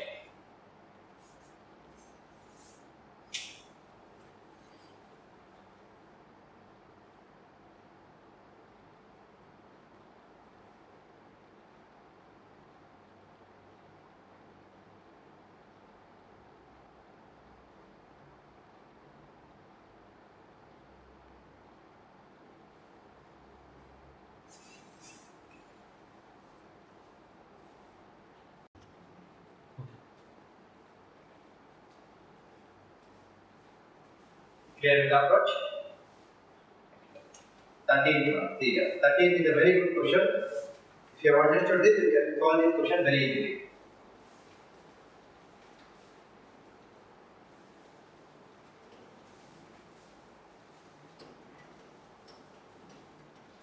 Clear with the approach? 13th. See here. 13th is a very good question. If you have understood this, you can solve this question very easily.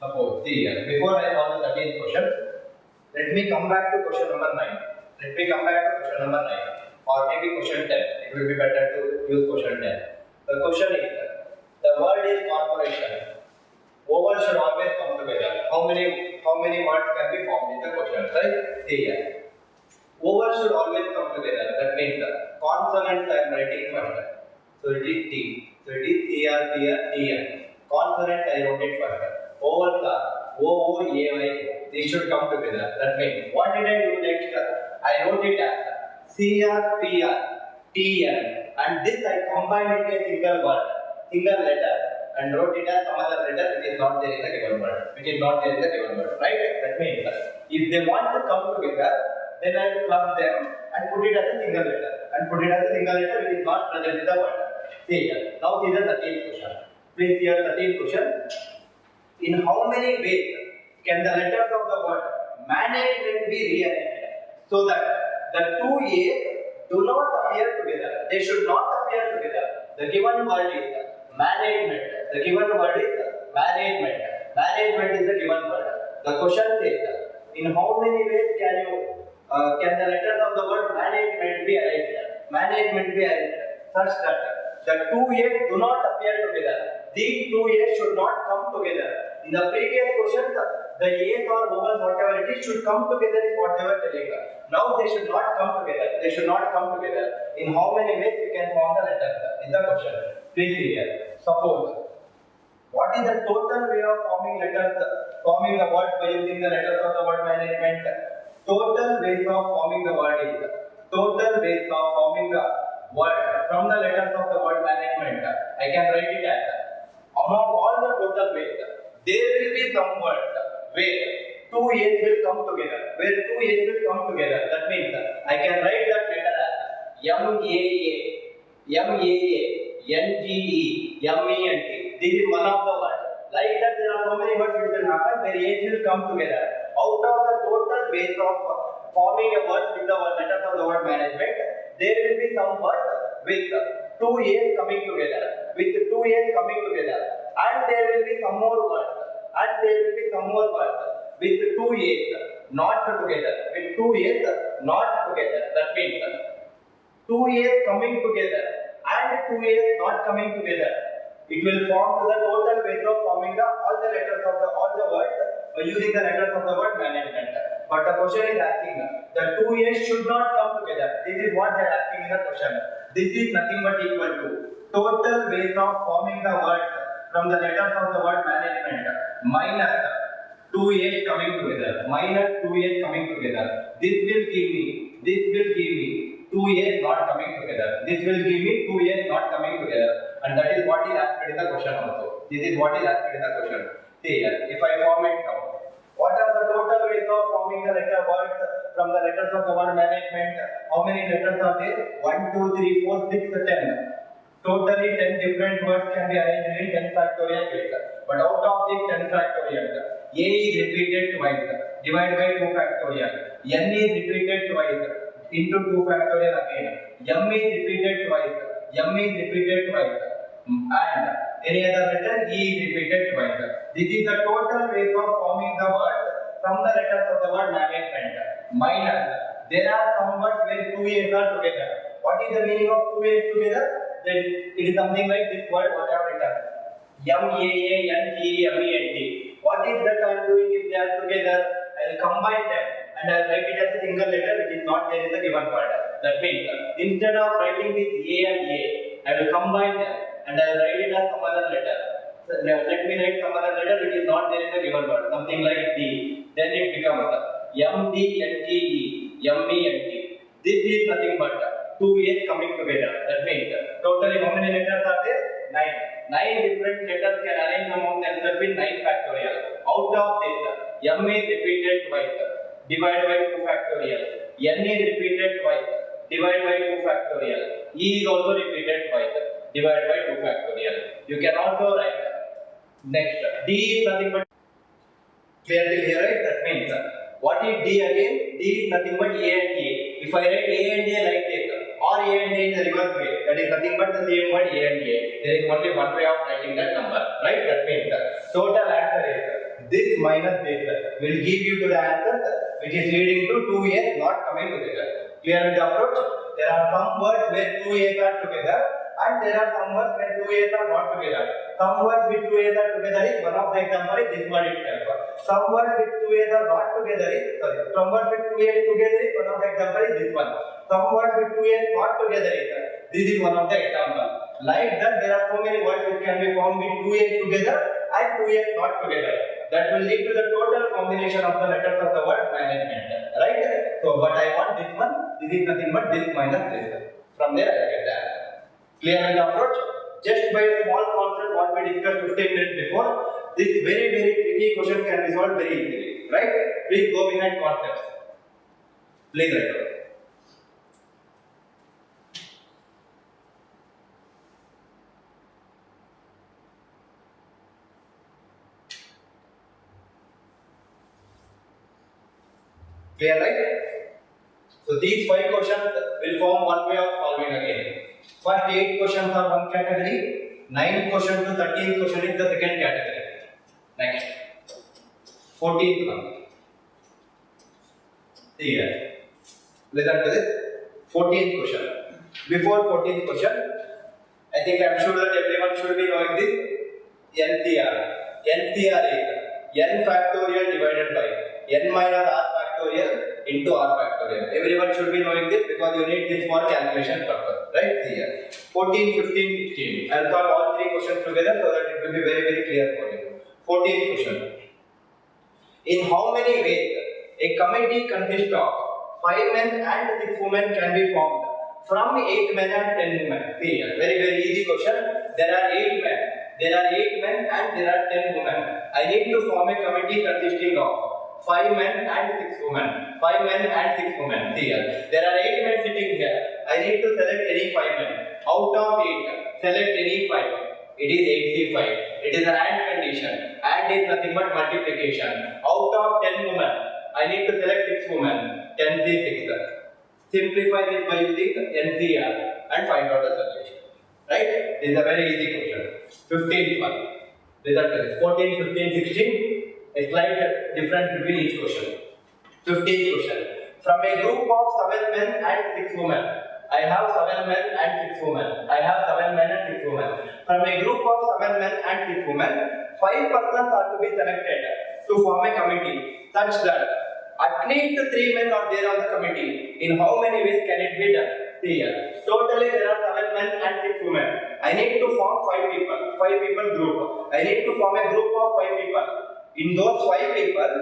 Suppose, see here. Before I solve the 13th question, let me come back to question number 9. Let me come back to question number 9. Or maybe question 10. It will be better to use question 10. The question is, the word is corporation. Vowels should always come together. How many words can be formed in the question? Right? See here. Vowels should always come together. That means the consonants I am writing first. So it is T. So it is TR, TR, TN. Consonant I wrote it first. Vowels are O, O, A, I. These should come together. That means what did I do next? I wrote it as CR, PR, TN. And this I combined into a single word, single letter, and wrote it as some other letter which is not there in the given word. Right? That means if they want to come together, then I will club them and put it as a single letter. Which is not present in the word. See here. Now see the 13th question. Please hear 13th question. In how many ways can the letters of the word management be rearranged so that the two A's do not appear together? They should not appear together. The given word is management. Management is the given word. The question says, in how many ways can the letters of the word management be arranged? Such that the two A's do not appear together. These two A's should not come together. In the previous question, the A's or vowels, whatever it is, should come together is what they were telling us. Now they should not come together. In how many ways you can form the letters? In the question. Please see here. Suppose, what is the total way of forming the words by using the letters of the word management? Total ways of forming the word from the letters of the word management. I can write it as, among all the total ways, there will be some words where two A's will come together. That means I can write that letter as M-A-A, NGE, ME and T. This is one of the words. Like that, there are so many words which will happen where H will come together. Out of the total base of forming a word with the letters of the word management, there will be some words with two A's coming together. With two A's coming together. And there will be some more words. And there will be some more words with two A's not together. With two A's not together. That means two A's coming together and two A's not coming together. It will form to the total base of forming all the letters of all the words using the letters of the word management. But the question is asking the two A's should not come together. This is what they are asking in the question. This is nothing but equal to total base of forming the words from the letters of the word management minus two A's coming together. Minus two A's coming together. This will give me two A's not coming together. This will give me two A's not coming together. And that is what is asked in the question also. This is what is asked in the question. See here, if I form it now, what are the total ways of forming the letter words from the letters of the word management? How many letters are there? 1, 2, 3, 4, 6, 10. Totally 10 different words can be arranged in 10 factorial ways. But out of these 10 factorial, A is repeated twice, divided by 2 factorial. N is repeated twice, into 2 factorial again. M is repeated twice, M is repeated twice. And any other letter E is repeated twice. This is the total way of forming the word from the letters of the word management. Minus, there are some words where two A's are together. What is the meaning of two A's together? Then it is something like this word what I have written. MAANGEMENT. What is that I am doing if they are together? I will combine them and I will write it as a single letter which is not there in the given word. That means instead of writing this A and A, I will combine them and I will write it as some other letter. So let me write some other letter which is not there in the given word, something like D. Then it becomes MDNGE, MENT. This is nothing but two A's coming together. That means totally how many letters are there? 9. 9 different letters can arrange among themselves in 9 factorial. Out of this, M is repeated twice, divided by 2 factorial. N is repeated twice, divided by 2 factorial. E is also repeated twice, divided by 2 factorial. You can also write next. D is nothing but clear till here, right? That means what is D again? D is nothing but A and A. If I write A and A like this, or A and A in the reverse way, that is nothing but the same word A and A. There is only one way of writing that number, right? That means the total answer is this minus this will give you to the answer which is leading to two A's not coming together. Clear with the approach? There are some words where two A's are together and there are some words where two A's are not together. Some words with two A's are together is one of the example is this word itself. Some words with two A's are not together is some words with two A's together is one of the example is this one. Some words with two A's not together is this is one of the example. Like that, there are so many words which can be formed with two A's together and two A's not together. That will lead to the total combination of the letters of the word management. Right? So, but I want this one. This is nothing but this minus this. From there, I get that. Clear with the approach? Just by a small concept what we discussed 15 minutes before, this very tricky question can be solved very easily. Right? Please go behind concepts. Please write down. Clear, right? So these 5 questions will form one way of solving again. First 8 questions are one category, 9 questions to 13th question is the second category. Next, 14th one. See here. Listen to this. 14th question. Before 14th question, I think I am sure that everyone should be knowing this. NCR. NCR is n factorial divided by n minus r factorial into r factorial. Everyone should be knowing this because you need this for calculation purpose. Right? See here. 14, 15, 16. I will solve all 3 questions together so that it will be very clear for you. 14th question. In how many ways a committee consists of 5 men and 6 women can be formed from 8 men and 10 women? See here. Very easy question. There are 8 men. There are 8 men and there are 10 women. I need to form a committee consisting of 5 men and 6 women. 5 men and 6 women. See here. There are 8 men sitting here. I need to select any 5 men. Out of 8, select any 5. It is 8C5. It is an AND condition. AND is nothing but multiplication. Out of 10 women, I need to select 6 women. 10C6. Simplify this by using NCR and find out the solution. Right? This is a very easy question. 15th one. Result is 14, 15, 16. A slight difference between each question. 15th question. From a group of 7 men and 6 women, I have 7 men and 6 women. I have 7 men and 6 women. From a group of 7 men and 6 women, 5 persons are to be selected to form a committee such that at least 3 men are there on the committee. In how many ways can it be done? See here. Totally there are 7 men and 6 women. I need to form 5 people. 5 people group. I need to form a group of 5 people. In those 5 people,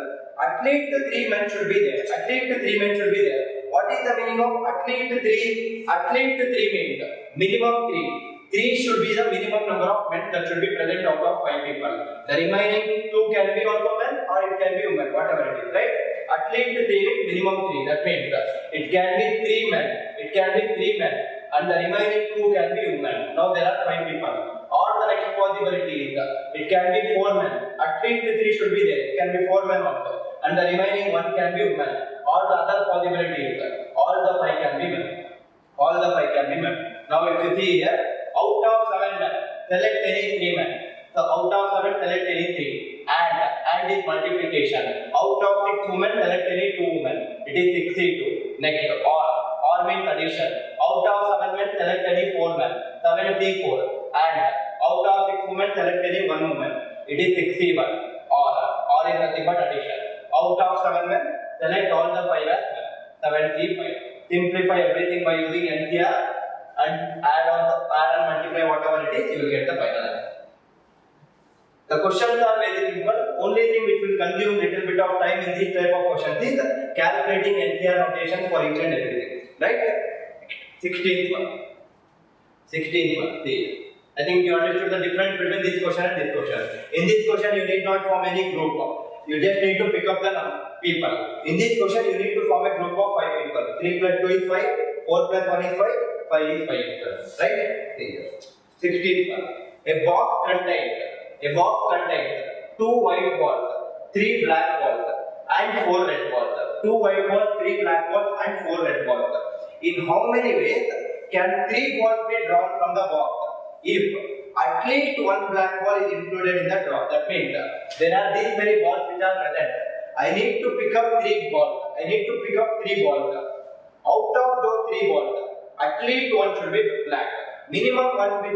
at least 3 men should be there. At least 3 men should be there. What is the meaning of at least 3? At least 3 means minimum 3. 3 should be the minimum number of men that should be present out of 5 people. The remaining 2 can be also men or it can be women, whatever it is, right? At least 3 means minimum 3. That means it can be 3 men. It can be 3 men and the remaining 2 can be women. Now there are 5 people. Or the next possibility is it can be 4 men. At least 3 should be there. It can be 4 men also. And the remaining 1 can be women. Or the other possibility is all the 5 can be men. All the 5 can be men. Now if you see here, out of 7 men, select any 3 men. So out of 7, select any 3. And is multiplication. Out of 6 women, select any 2 women. It is 6C2. Next, or means addition. Out of 7 men, select any 4 men. 7C4. And out of 6 women, select any 1 woman. It is 6C1. Or is nothing but addition. Out of 7 men, select all the 5 as men. 7C5. Simplify everything by using NCR and add and multiply whatever it is, you will get the final answer. The questions are very simple. Only thing which will consume little bit of time in this type of questions is calculating NCR notation for each and everything. Right? 16th one. 16th one. See. I think you understood the difference between this question and this question. In this question, you need not form any group. You just need to pick up the people. In this question, you need to form a group of 5 people. 3 plus 2 is 5. 4 plus 1 is 5. 5 is 5. Right? 16th one. A box contains 2 white balls, 3 black balls, and 4 red balls. 2 white balls, 3 black balls, and 4 red balls. In how many ways can 3 balls be drawn from the box? If at least 1 black ball is included in the draw, that means there are these many balls which are present. I need to pick up 3 balls. Out of those 3 balls, at least 1 should be black. Minimum 1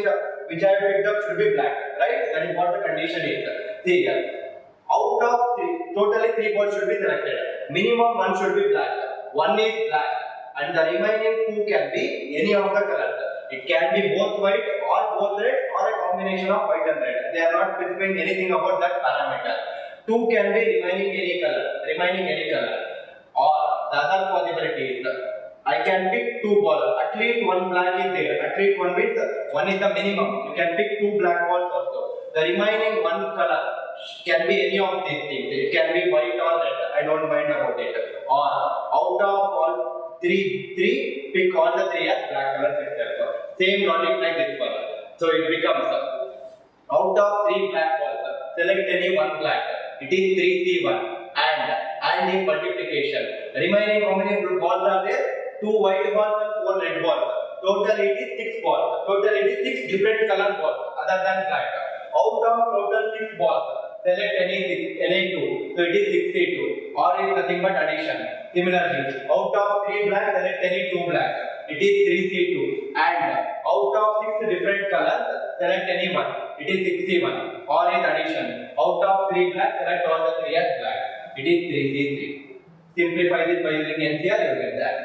which I have picked up should be black, right? That is what the condition is. See here. Out of 3, totally 3 balls should be selected. Minimum 1 should be black. 1 is black, and the remaining 2 can be any of the colors. It can be both white or both red or a combination of white and red. They are not specifying anything about that parameter. 2 can be remaining any color. Or the other possibility is I can pick 2 balls. At least 1 black is there. At least 1 means 1 is the minimum. You can pick 2 black balls also. The remaining 1 color can be any of these things. It can be white or red. I don't mind about it. Or out of all 3, pick all the 3 as black colors itself. Same logic like this one. So it becomes out of 3 black balls, select any 1 black. It is 3C1 and in multiplication. Remaining how many balls are there? 2 white balls and 4 red balls. Total it is 6 balls. Total it is 6 different color balls other than black. Out of total 6 balls, select any 2. So it is 6C2. Or is nothing but addition. Similarly, out of 3 black, select any 2 black. It is 3C2. And out of 6 different colors, select any 1. It is 6C1. Or is addition. Out of 3 black, select all the 3 as black. It is 3C3. Simplify this by using NCR, you will get that.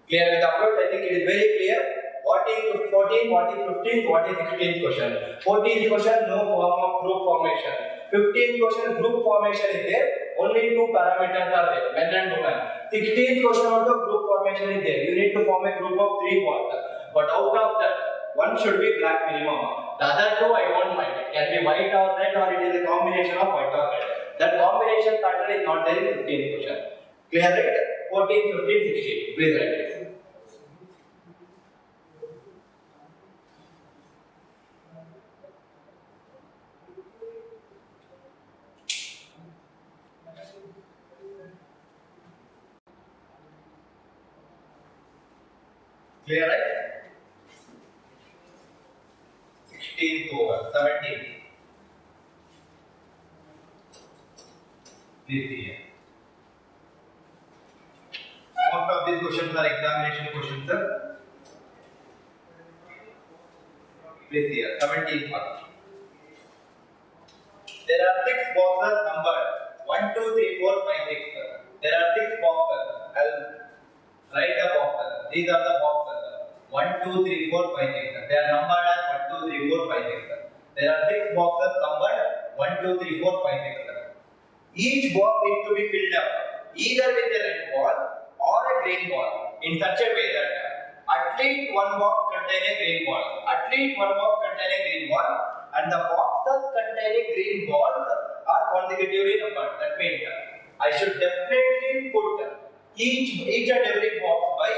Clear with the approach? I think it is very clear. What is 14, what is 15, what is 16th question? 14th question, no form of group formation. 15th question, group formation is there. Only 2 parameters are there, men and women. 16th question also group formation is there. You need to form a group of 3 balls. But out of that, 1 should be black minimum. The other 2 I don't mind. It can be white or red or it is a combination of white or red. That combination pattern is not there in 15th question. Clear it? 14, 15, 16. Please write it. Clear, right? 16th over 17. Please see here. Most of these questions are examination questions, sir. Please see here. 17th one. There are 6 boxes numbered 1, 2, 3, 4, 5, 6. There are 6 boxes. I'll write the boxes. These are the boxes. 1, 2, 3, 4, 5, 6. They are numbered as 1, 2, 3, 4, 5, 6. There are 6 boxes numbered 1, 2, 3, 4, 5, 6. Each box needs to be filled up either with a red ball or a green ball in such a way that at least one box contain a green ball. At least one box contain a green ball, and the boxes containing green balls are consecutively numbered. That means I should definitely put each and every box by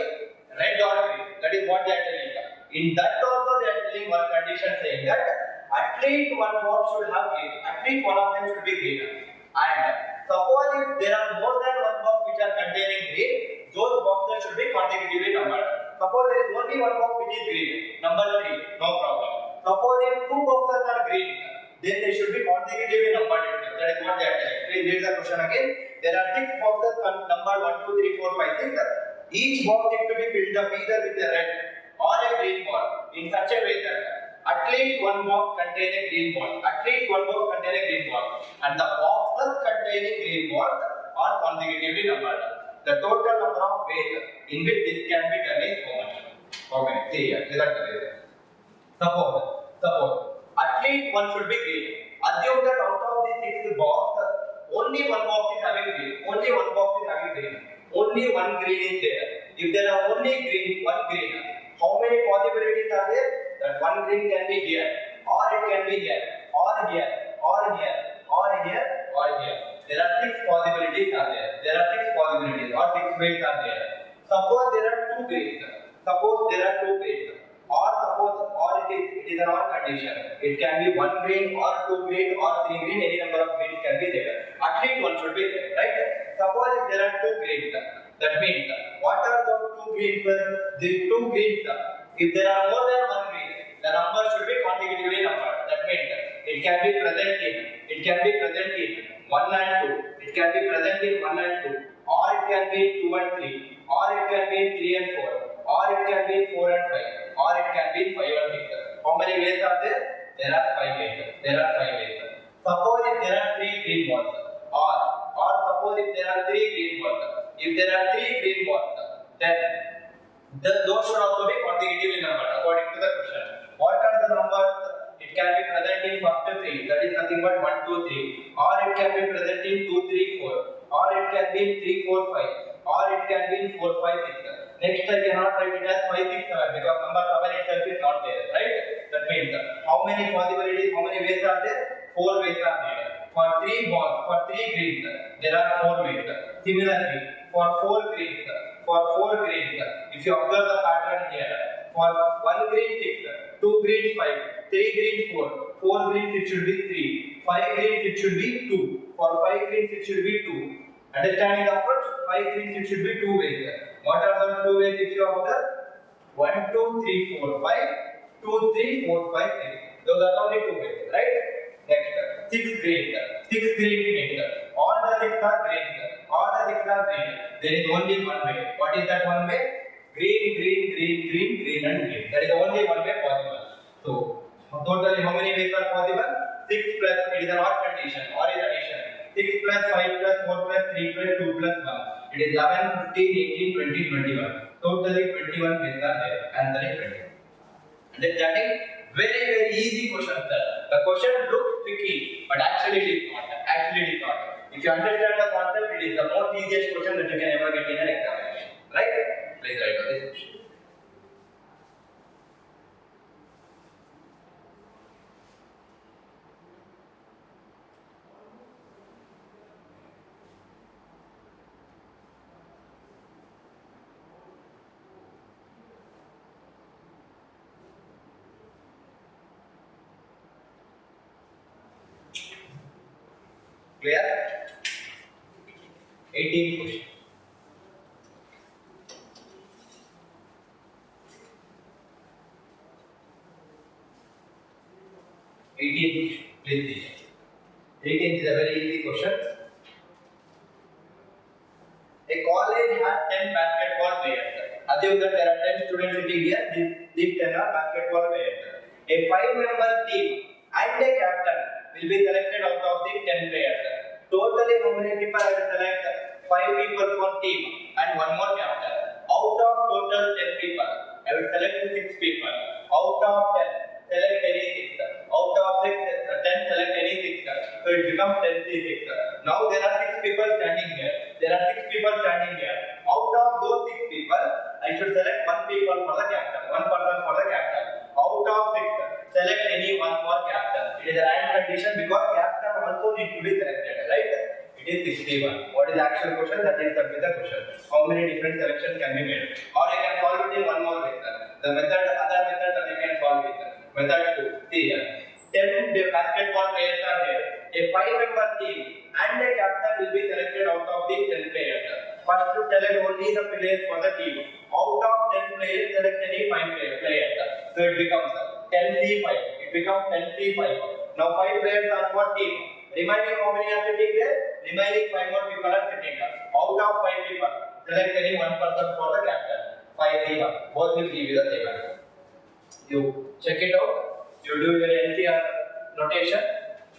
red or green. That is what they are telling. In that also they are telling one condition saying that at least one box should have green. At least one of them should be green. And suppose if there are more than one box which are containing green, those boxes should be consecutively numbered. Suppose there is only one box which is green, number 3, no problem. Suppose if 2 boxes are green, then they should be consecutively numbered itself. That is what they are telling. Please read the question again. There are 6 boxes numbered 1, 2, 3, 4, 5, 6. Each box needs to be filled up either with a red or a green ball in such a way that at least one box contain a green ball. At least one box contain a green ball. And the boxes containing green balls are consecutively numbered. The total number of ways in which this can be done is how much? How many? See here. Suppose at least one should be green. Assume that out of the 6 boxes, only one box is having green. Only one box is having green. Only one green is there. If there are only one green, how many possibilities are there? That one green can be here, or it can be here, or here, or here, or here, or here. There are 6 possibilities are there. There are 6 possibilities or 6 ways are there. Suppose there are 2 greens. Suppose there are 2 greens. Or suppose, or it is an or condition. It can be 1 green or 2 green or 3 green. Any number of greens can be there. At least one should be there, right? Suppose if there are 2 greens, that means what are those 2 greens? These 2 greens. If there are more than 1 green, the number should be consecutively numbered. That means it can be present in 1 and 2. It can be present in 1 and 2, or it can be in 2 and 3, or it can be in 3 and 4, or it can be in 4 and 5, or it can be in 5 and 6. How many ways are there? There are 5 ways. Suppose if there are 3 green balls, or suppose if there are 3 green balls. If there are 3 green balls, then those should also be consecutively numbered according to the question. What are the numbers? It can be present in first 3, that is nothing but 1, 2, 3, or it can be present in 2, 3, 4, or it can be in 3, 4, 5, or it can be in 4, 5, 6. Next I cannot write it as 5, 6, 7 because number 7 itself is not there, right? That means how many possibilities, how many ways are there? 4 ways are there. For 3 balls, for 3 greens, there are 4 ways. Similarly, for 4 greens, if you observe the pattern here, for 1 green 6, 2 green 5, 3 green 4, 4 green it should be 3, 5 green it should be 2, for 5 green it should be 2. Understanding the approach? 5 green it should be 2 ways. What are the 2 ways if you observe? 1, 2, 3, 4, 5, 2, 3, 4, 5, 6. Those are only 2 ways, right? Next, 6 green. All the 6 are green. There is only one way. What is that one way? Green and green. That is the only one way possible. So, totally how many ways are possible? 6 plus, it is an odd condition or is addition. 6 plus 5 plus 4 plus 3 plus 2 plus 1. It is 11, 15, 18, 20, 21. Totally 21 ways are there. Answer is 21. Understanding? Very easy question, sir. The question looks tricky, but actually it is not. If you understand the concept, it is the most easiest question that you can ever get in an examination. Right? Please write on this question. Clear? 18th question. 18th, please see. 18th is a very easy question. A college has 10 basketball players. Assume that there are 10 students sitting here. These 10 are basketball players. A 5-member team and a captain will be selected out of the 10 players. Totally, how many people I will select? 5 people for team and 1 more captain. Out of total 10 people, I will select 6 people. Out of 10, select any 6. Out of 10, select any 6. So it becomes 10 3 6. Now there are 6 people standing here. There are 6 people standing here. Out of those 6 people, I should select 1 people for the captain, 1 person for the captain. Out of 6, select any 1 for captain. It is a right condition because captain also needs to be selected, right? It is 61. What is the actual question? That is the question. How many different selections can be made? Or I can solve it in one more method. The method, other method that you can solve with. Method 2. See here. 10 basketball players are there. A 5-member team and a captain will be selected out of these 10 players. First to select only the players for the team. Out of 10 players, select any 5 players. So it becomes 10 3 5. It becomes 10 3 5. Now 5 players are for team. Remaining how many are sitting there? Remaining 5 more people are sitting there. Out of 5 people, select any 1 person for the captain. 5 3 1. Both will give you the same answer. You check it out. You do your NCR notation.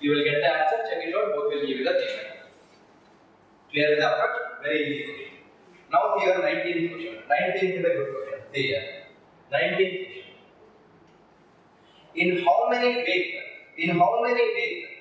You will get the answer. Check it out. Both will give you the same answer. Clear with the approach? Very easy question. Now see your 19th question. 19th is a good question. See here. 19th question. In how many ways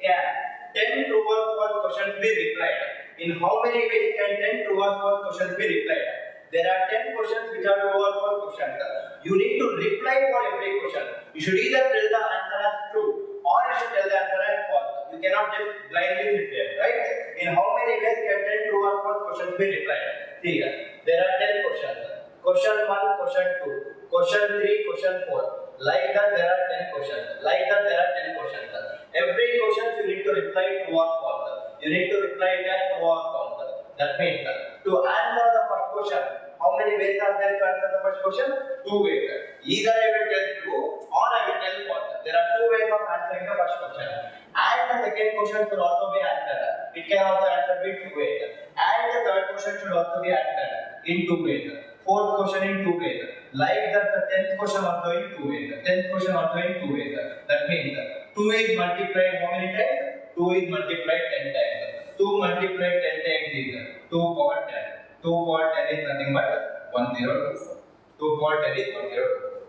can 10 true or false questions be replied? In how many ways can 10 true or false questions be replied? There are 10 questions which are true or false questions. You need to reply for every question. You should either tell the answer as true or you should tell the answer as false. You cannot just blindly sit there, right? In how many ways can 10 true or false questions be replied? See here. There are 10 questions. Question 1, question 2, question 3, question 4. Like that there are 10 questions. Like that there are 10 questions. Every question you need to reply true or false. You need to reply it as true or false. That means to answer the first question, how many ways are there to answer the first question? 2 ways. Either I will tell true or I will tell false. There are 2 ways of answering the first question. And the second question should also be answered. It can also answer in 2 ways. And the third question should also be answered in 2 ways. Fourth question in 2 ways. Like that the 10th question also in 2 ways. 10th question also in 2 ways. That means 2 is multiplied how many times? 2 is multiplied 10 times. 2 multiplied 10 times is 2 power 10. 2 power 10 is nothing but 1024. 2 power 10 is 1024.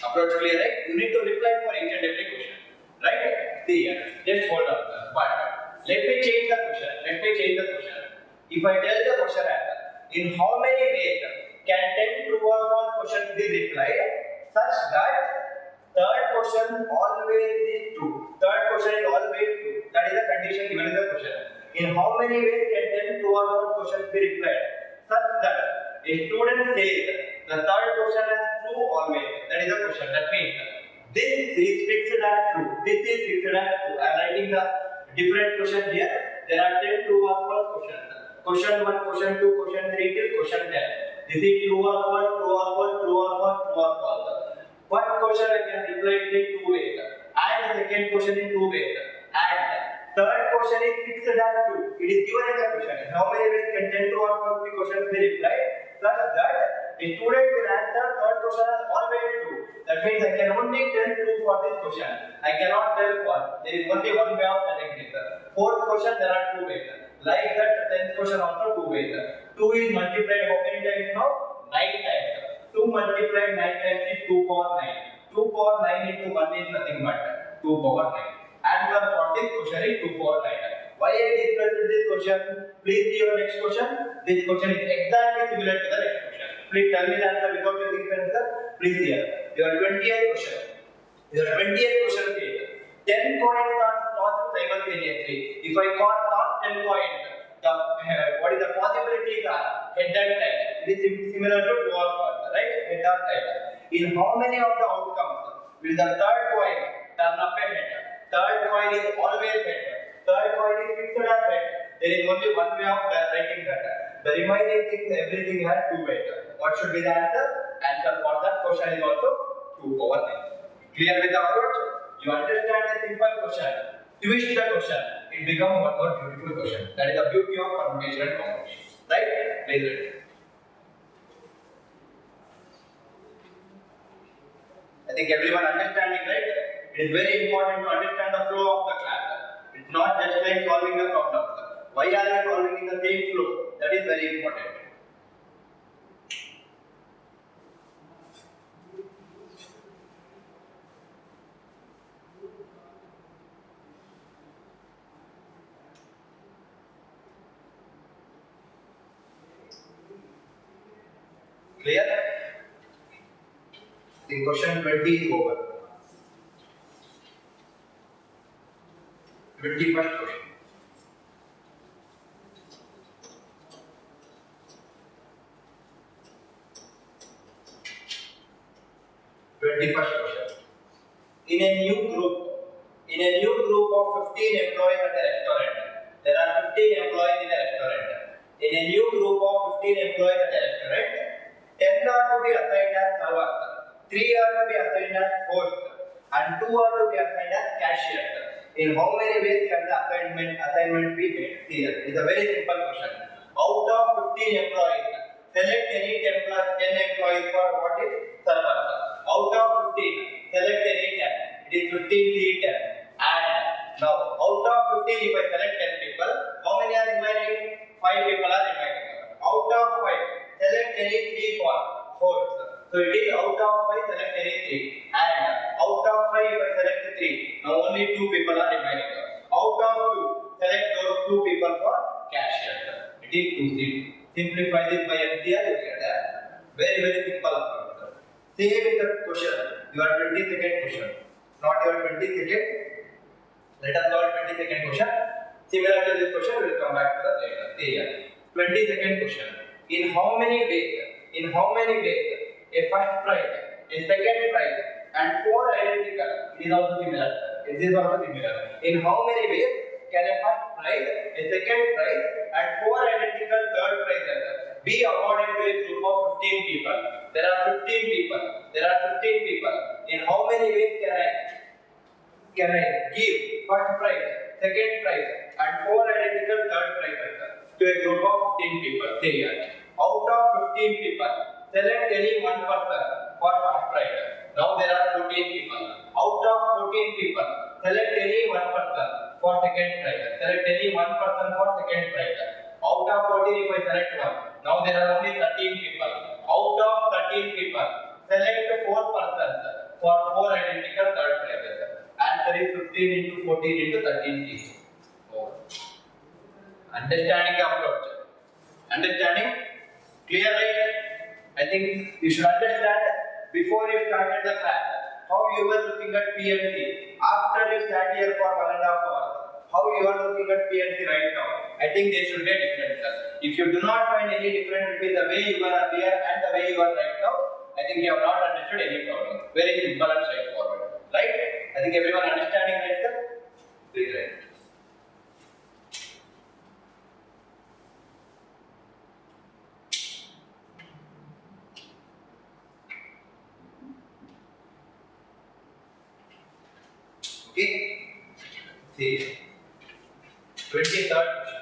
Approach clear, right? You need to reply for each and every question. Right? See here. Just hold on. But let me change the question. If I tell the question answer, in how many ways can 10 true or false questions be replied such that third question always is true? Third question is always true. That is the condition given in the question. In how many ways can 10 true or false questions be replied such that a student says the third question is true always? That is the question. That means this is fixed as true. This is fixed as true. I am writing the different question here. There are 10 true or false questions. Question 1, question 2, question 3 till question 10. This is true or false, true or false, true or false, true or false. First question I can reply it in 2 ways. And the second question in 2 ways. And third question is fixed as true. It is given in the question. How many ways can 10 true or false questions be replied? Such that a student will answer third question as always true. That means I can only tell true for this question. I cannot tell false. There is only one way of telling this. Fourth question there are 2 ways. Like that, the 10th question also 2 ways. 2 is multiplied how many times now? 9 times. 2 multiplied 9 times is 2 power 9. 2 power 9 into 1 is nothing but 2 power 9. Answer for this question is 2 power 9. Why I discussed this question? Please see your next question. This question is exactly similar to the next question. Please tell me the answer without using the answer. Please here. Your 20th question. Your 20th question is 10 coins are tossed simultaneously. If I toss 10 coins, what is the possibilities are head and tail. It is similar to true or false, right? Head or tail. In how many of the outcomes will the third coin turn up a head? Third coin is always head. Third coin is fixed as head. There is only one way of writing that. The remaining things, everything has 2 ways. What should be the answer? Answer for that question is also 2 power 9. Clear with the approach? You understand a simple question, twist the question, it becomes one more beautiful question. That is the beauty of permutation and combination. Right? Please read. I think everyone understanding, right? It is very important to understand the flow of the class. It's not just like solving the problems. Why are you solving in the same flow? That is very important. Clear? The question 20 is over. 21st question. In a new group of 15 employees at a restaurant, there are 15 employees in a restaurant. In a new group of 15 employees at a restaurant, 10 are to be assigned as servers, 3 are to be assigned as hosts, and 2 are to be assigned as cashiers. In how many ways can the assignment be made? Here, it is a very simple question. Out of 15 employees, select any 10 employees for what is servers. Out of 15, select any 10. It is 15 C 10. And now, out of 15, if I select 10 people, how many are remaining? 5 people are remaining. Out of 5, select any 3 for hosts. So it is out of 5, select any 3. And out of 5, if I select 3, now only 2 people are remaining. Out of 2, select those 2 people for cashier. It is 2 C. Simplify this by FCR, you get that. Very, very simple approach. Same in the question, your 20-second question, not your 20-second. Let us solve 20-second question. Similar to this question, we will come back to the later. Here, 20-second question. In how many ways a first prize, a second prize, and 4 identical? It is also similar. In how many ways can a first prize, a second prize, and 4 identical third prizes be awarded to a group of 15 people? There are 15 people. In how many ways can I give first prize, second prize, and 4 identical third prizes to a group of 15 people? Say here, out of 15 people, select any one person for first prize. Now there are 14 people. Out of 14 people, select any one person for second prize. Out of 14, if I select one, now there are only 13 people. Out of 13 people, select 4 persons for 4 identical third prizes. Answer is 15 into 14 into 13. Understanding the approach? Understanding? Clear, right? I think you should understand before you started the class how you were looking at P and C. After you sat here for 1.5 hours, how you are looking at P and C right now. I think they should get different. If you do not find any difference between the way you were earlier and the way you are right now, I think you have not understood any problem. Very simple and straightforward. Right? I think everyone understanding right, sir? Please write. Okay? See. 23rd question.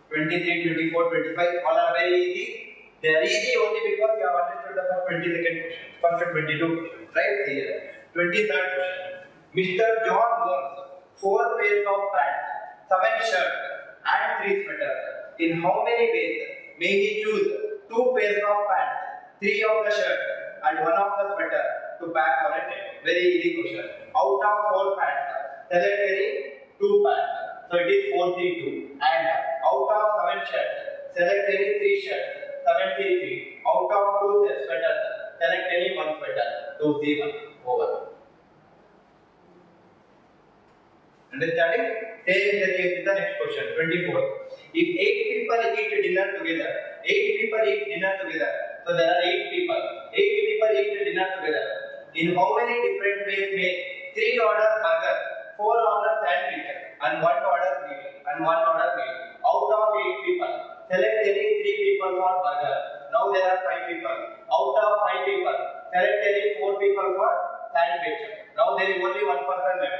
23, 24, 25, all are very easy. They are easy only because you have understood the first 22nd question, first 22 question, right? Here. 23rd question. Mr. John owns 4 pairs of pants, 7 shirts, and 3 sweaters. In how many ways may he choose 2 pairs of pants, 3 of the shirts, and 1 of the sweater to pack for a day? Very easy question. Out of 4 pants, select any 2 pants. So it is 4C2. And out of 7 shirts, select any 3 shirts, 7C3. Out of 2 sweaters, select any 1 sweater, 2C1. Over. Understanding? Same is the case with the next question, 24. If 8 people eat dinner together, so there are 8 people. 8 people eat dinner together. In how many different ways may 3 order burger, 4 order sandwich, and 1 order meal, Out of 8 people, select any 3 people for burger. Now there are 5 people. Out of 5 people, select any 4 people for sandwich. Now there is only 1 person left.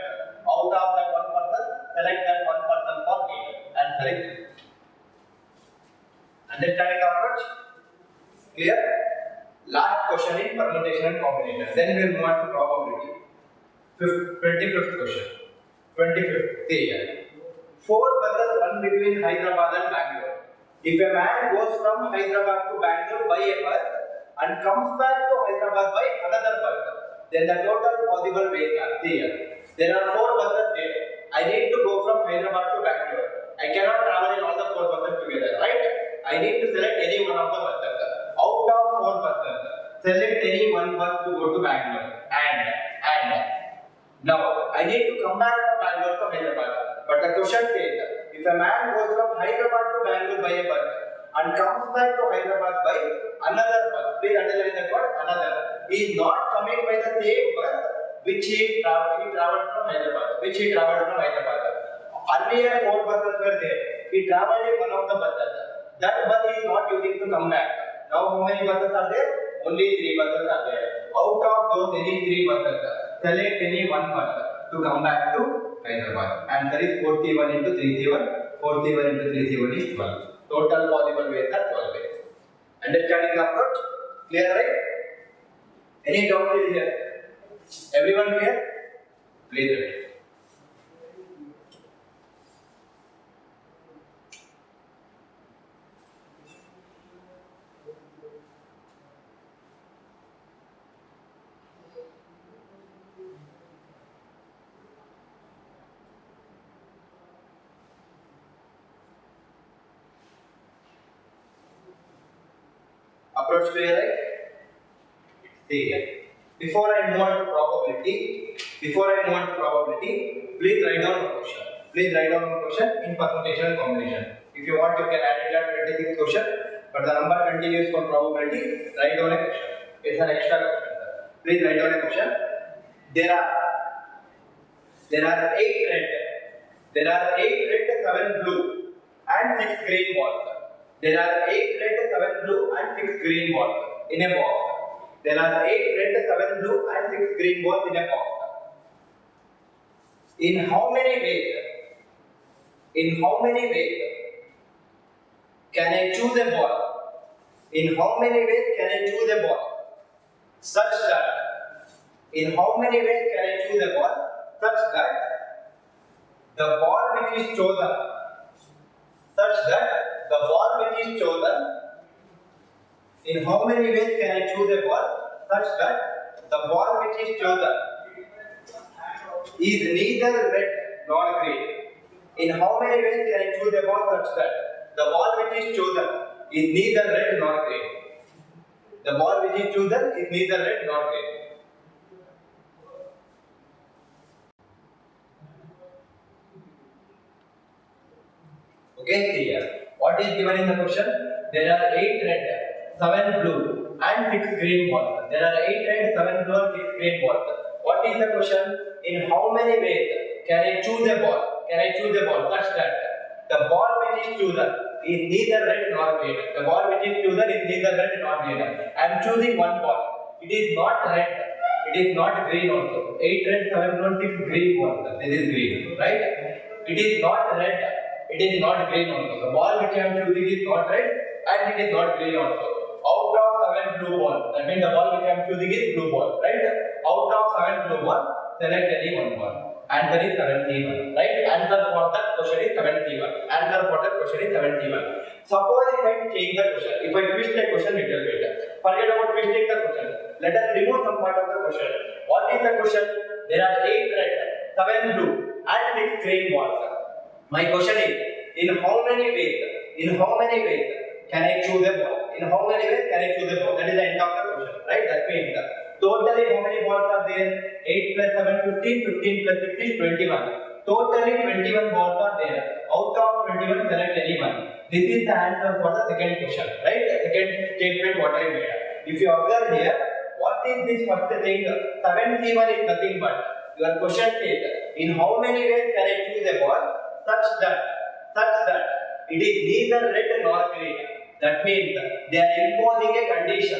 Sorry. Understanding the approach? Clear? Last question in permutation and combination. Then we will move on to probability. 25th question. 25th. See here. 4 buses run between Hyderabad and Bangalore. If a man goes from Hyderabad to Bangalore by a bus and comes back to Hyderabad by another bus, then the total possible ways are here. There are 4 buses there. I need to go from Hyderabad to Bangalore. I cannot travel in all the 4 buses together, right? I need to select any one of the buses. Out of 4 buses, select any one bus to go to Bangalore. And now I need to come back from Bangalore to Hyderabad. But the question says, if a man goes from Hyderabad to Bangalore by a bus and comes back to Hyderabad by another bus, please underline that word another. He is not coming by the same bus which he traveled from Hyderabad. Earlier 4 buses were there. He traveled in one of the buses. That bus he is not using to come back. Now how many buses are there? Only 3 buses are there. Out of those any 3 buses, select any one bus to come back to Hyderabad. Answer is 4C1 into 3C1. 4C1 into 3C1 is 12. Total possible ways are 12 ways. Understanding the approach? Clear, right? Any doubt is here? Everyone clear? Please read. Approach clear, right? See here. Before I move on to probability, please write down one question. In permutation and combination. If you want, you can add it at 26th question, but the number continues for probability. Write down a question. It's an extra question. Please write down a question. There are 8 red, 7 blue, and 6 green balls. There are 8 red, 7 blue, and 6 green balls in a box. There are 8 red, 7 blue, and 6 green balls in a box. In how many ways can I choose a ball? Such that the ball which is chosen in how many ways can I choose a ball such that the ball which is chosen is neither red nor green? In how many ways can I choose a ball such that the ball which is chosen is neither red nor green? Okay, here. What is given in the question? There are 8 red, 7 blue, and 6 green balls. What is the question? In how many ways can I choose a ball? Such that the ball which is chosen is neither red nor green. I am choosing one ball. It is not red. It is not green also. 8 red, 7 blue, 6 green balls. This is green, right? It is not red. It is not green also. The ball which I am choosing is not red and it is not green also. Out of 7 blue balls, that means the ball which I am choosing is blue ball, right? Out of 7 blue balls, select any one ball. Answer is 71, right? Answer for that question is 71. Suppose if I change the question, if I twist the question little bit, forget about twisting the question. Let us remove some part of the question. What is the question? There are 8 red, 7 blue, and 6 green balls. My question is, in how many ways can I choose a ball? That is the end of the question, right? That means totally how many balls are there? 8 plus 7, 15, 15 plus 6 is 21. Totally 21 balls are there. Out of 21, select any one. This is the answer for the second question, right? The second statement what I made. If you observe here, what is this first thing? 71 is nothing but your question is, in how many ways can I choose a ball such that it is neither red nor green? That means they are imposing a condition.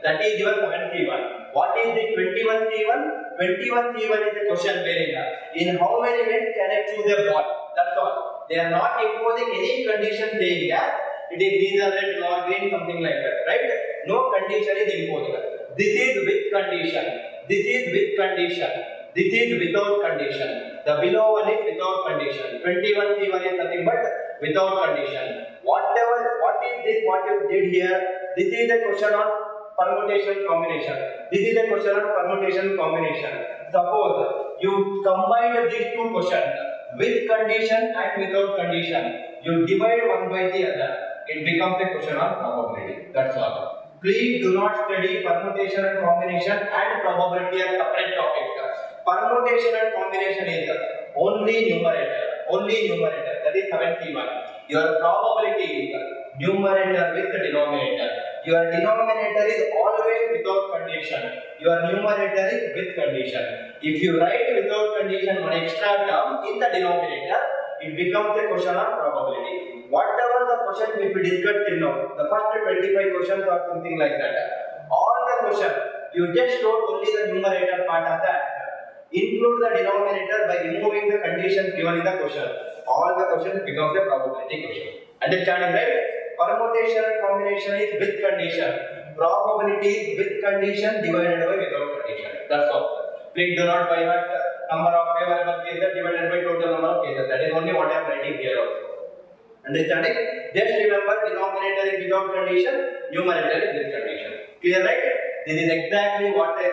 That is your 71. What is the 21C1? 21C1 is the question wherein in how many ways can I choose a ball? That's all. They are not imposing any condition saying that it is neither red nor green, something like that, right? No condition is imposed. This is with condition. This is with condition. This is without condition. The below one is without condition. 21C1 is nothing but without condition. What is this? What you did here? This is a question on permutation combination. This is a question on permutation combination. Suppose you combine these two questions with condition and without condition. You divide one by the other. It becomes a question on probability. That's all. Please do not study permutation and combination and probability as separate topics. Permutation and combination is only numerator. Only numerator. That is 7C1. Your probability is numerator with denominator. Your denominator is always without condition. Your numerator is with condition. If you write without condition one extra term in the denominator, it becomes a question on probability. Whatever the questions which we discussed till now, the first 25 questions or something like that, all the questions, you just wrote only the numerator part of that. Include the denominator by removing the conditions given in the question. All the questions becomes a probability question. Understanding, right? Permutation and combination is with condition. Probability is with condition divided by without condition. That's all. Please do not by heart number of favorable cases divided by total number of cases. That is only what I am writing here also. Understanding? Just remember denominator is without condition, numerator is with condition. Clear, right? This is exactly what I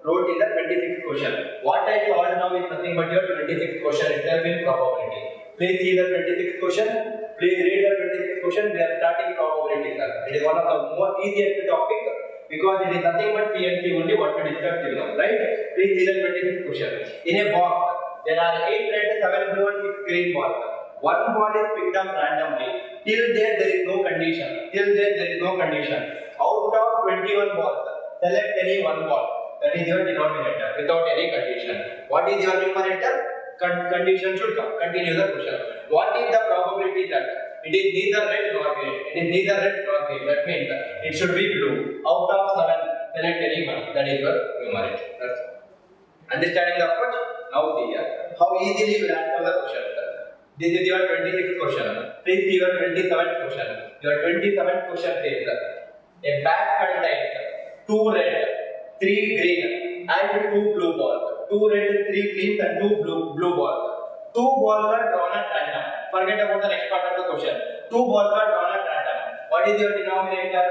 wrote in the 26th question. What I solved now is nothing but your 26th question itself in probability. Please see the 26th question. Please read the 26th question. We are starting probability. It is one of the more easiest topic because it is nothing but PNC only what we discussed till now, right? Please see the 26th question. In a box, there are 8 red, 7 blue and 6 green balls. One ball is picked up randomly. Till there is no condition. Till there is no condition. Out of 21 balls, select any one ball. That is your denominator without any condition. What is your numerator? Condition should come. Continue the question. What is the probability that it is neither red nor green? It is neither red nor green. That means it should be blue. Out of 7, select any one. That is your numerator. That's understanding the approach? Now see here. How easily you will answer the question. This is your 26th question. Please see your 27th question. Your 27th question says a bag contains 2 red, 3 green and 2 blue balls. 2 red, 3 green and 2 blue balls. 2 balls are drawn at random. Forget about the next part of the question. 2 balls are drawn at random. What is your denominator?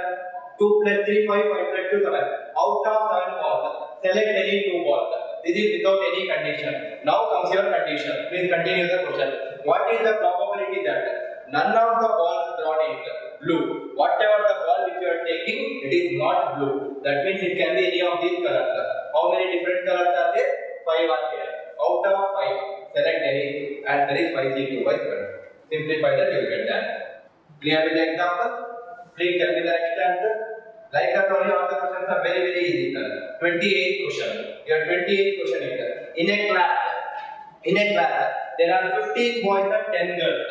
2 plus 3, 5, 5 plus 2, 7. Out of 7 balls, select any 2 balls. This is without any condition. Now comes your condition. Please continue the question. What is the probability that none of the balls drawn is blue? Whatever the ball which you are taking, it is not blue. That means it can be any of these colors. How many different colors are there? 5 are there. Out of 5, select any. Answer is 5C2 by 12. Simplify that, you will get that. Clear with the example? Please tell me the next answer. Like that only all the questions are very easy. 28th question. Your 28th question is in a class there are 15 boys and 10 girls.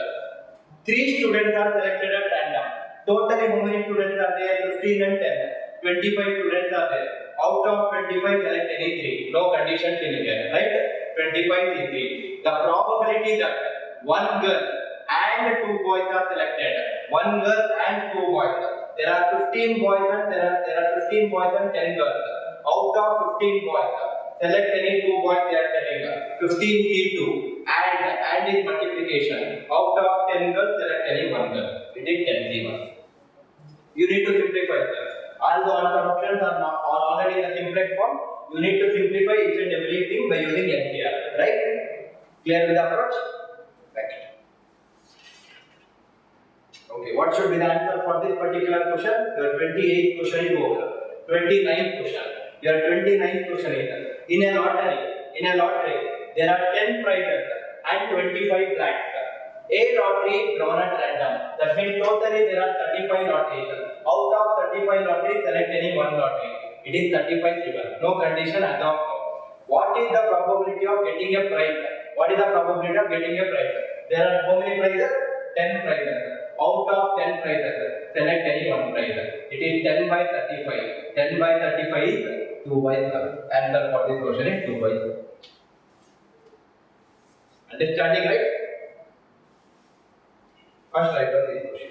3 students are selected at random. Totally how many students are there? 15 and 10. 25 students are there. Out of 25, select any 3. No condition till here, right? 25 is 3. The probability that one girl and 2 boys are selected. One girl and 2 boys. There are 15 boys and there are 15 boys and 10 girls. Out of 15 boys, select any 2 boys. They are telling 15C2 and is multiplication. Out of 10 girls, select any 1 girl. It is 10C1. You need to simplify this. Although answer options are already in the simplex form, you need to simplify each and everything by using NCR. Right? Clear with the approach? Right. Okay, what should be the answer for this particular question? Your 28th question is over. 29th question. Your 29th question is in a lottery, there are 10 prizes and 25 blanks. A lottery drawn at random. That means totally there are 35 lotteries. Out of 35 lotteries, select any one lottery. It is 35 given. No condition as of now. What is the probability of getting a prize? What is the probability of getting a prize? There are how many prizes? 10 prizes. Out of 10 prizes, select any one prize. It is 10 by 35. 10 by 35 is 2 by 7. Answer for this question is 2 by 7. Understanding, right? First write down these questions.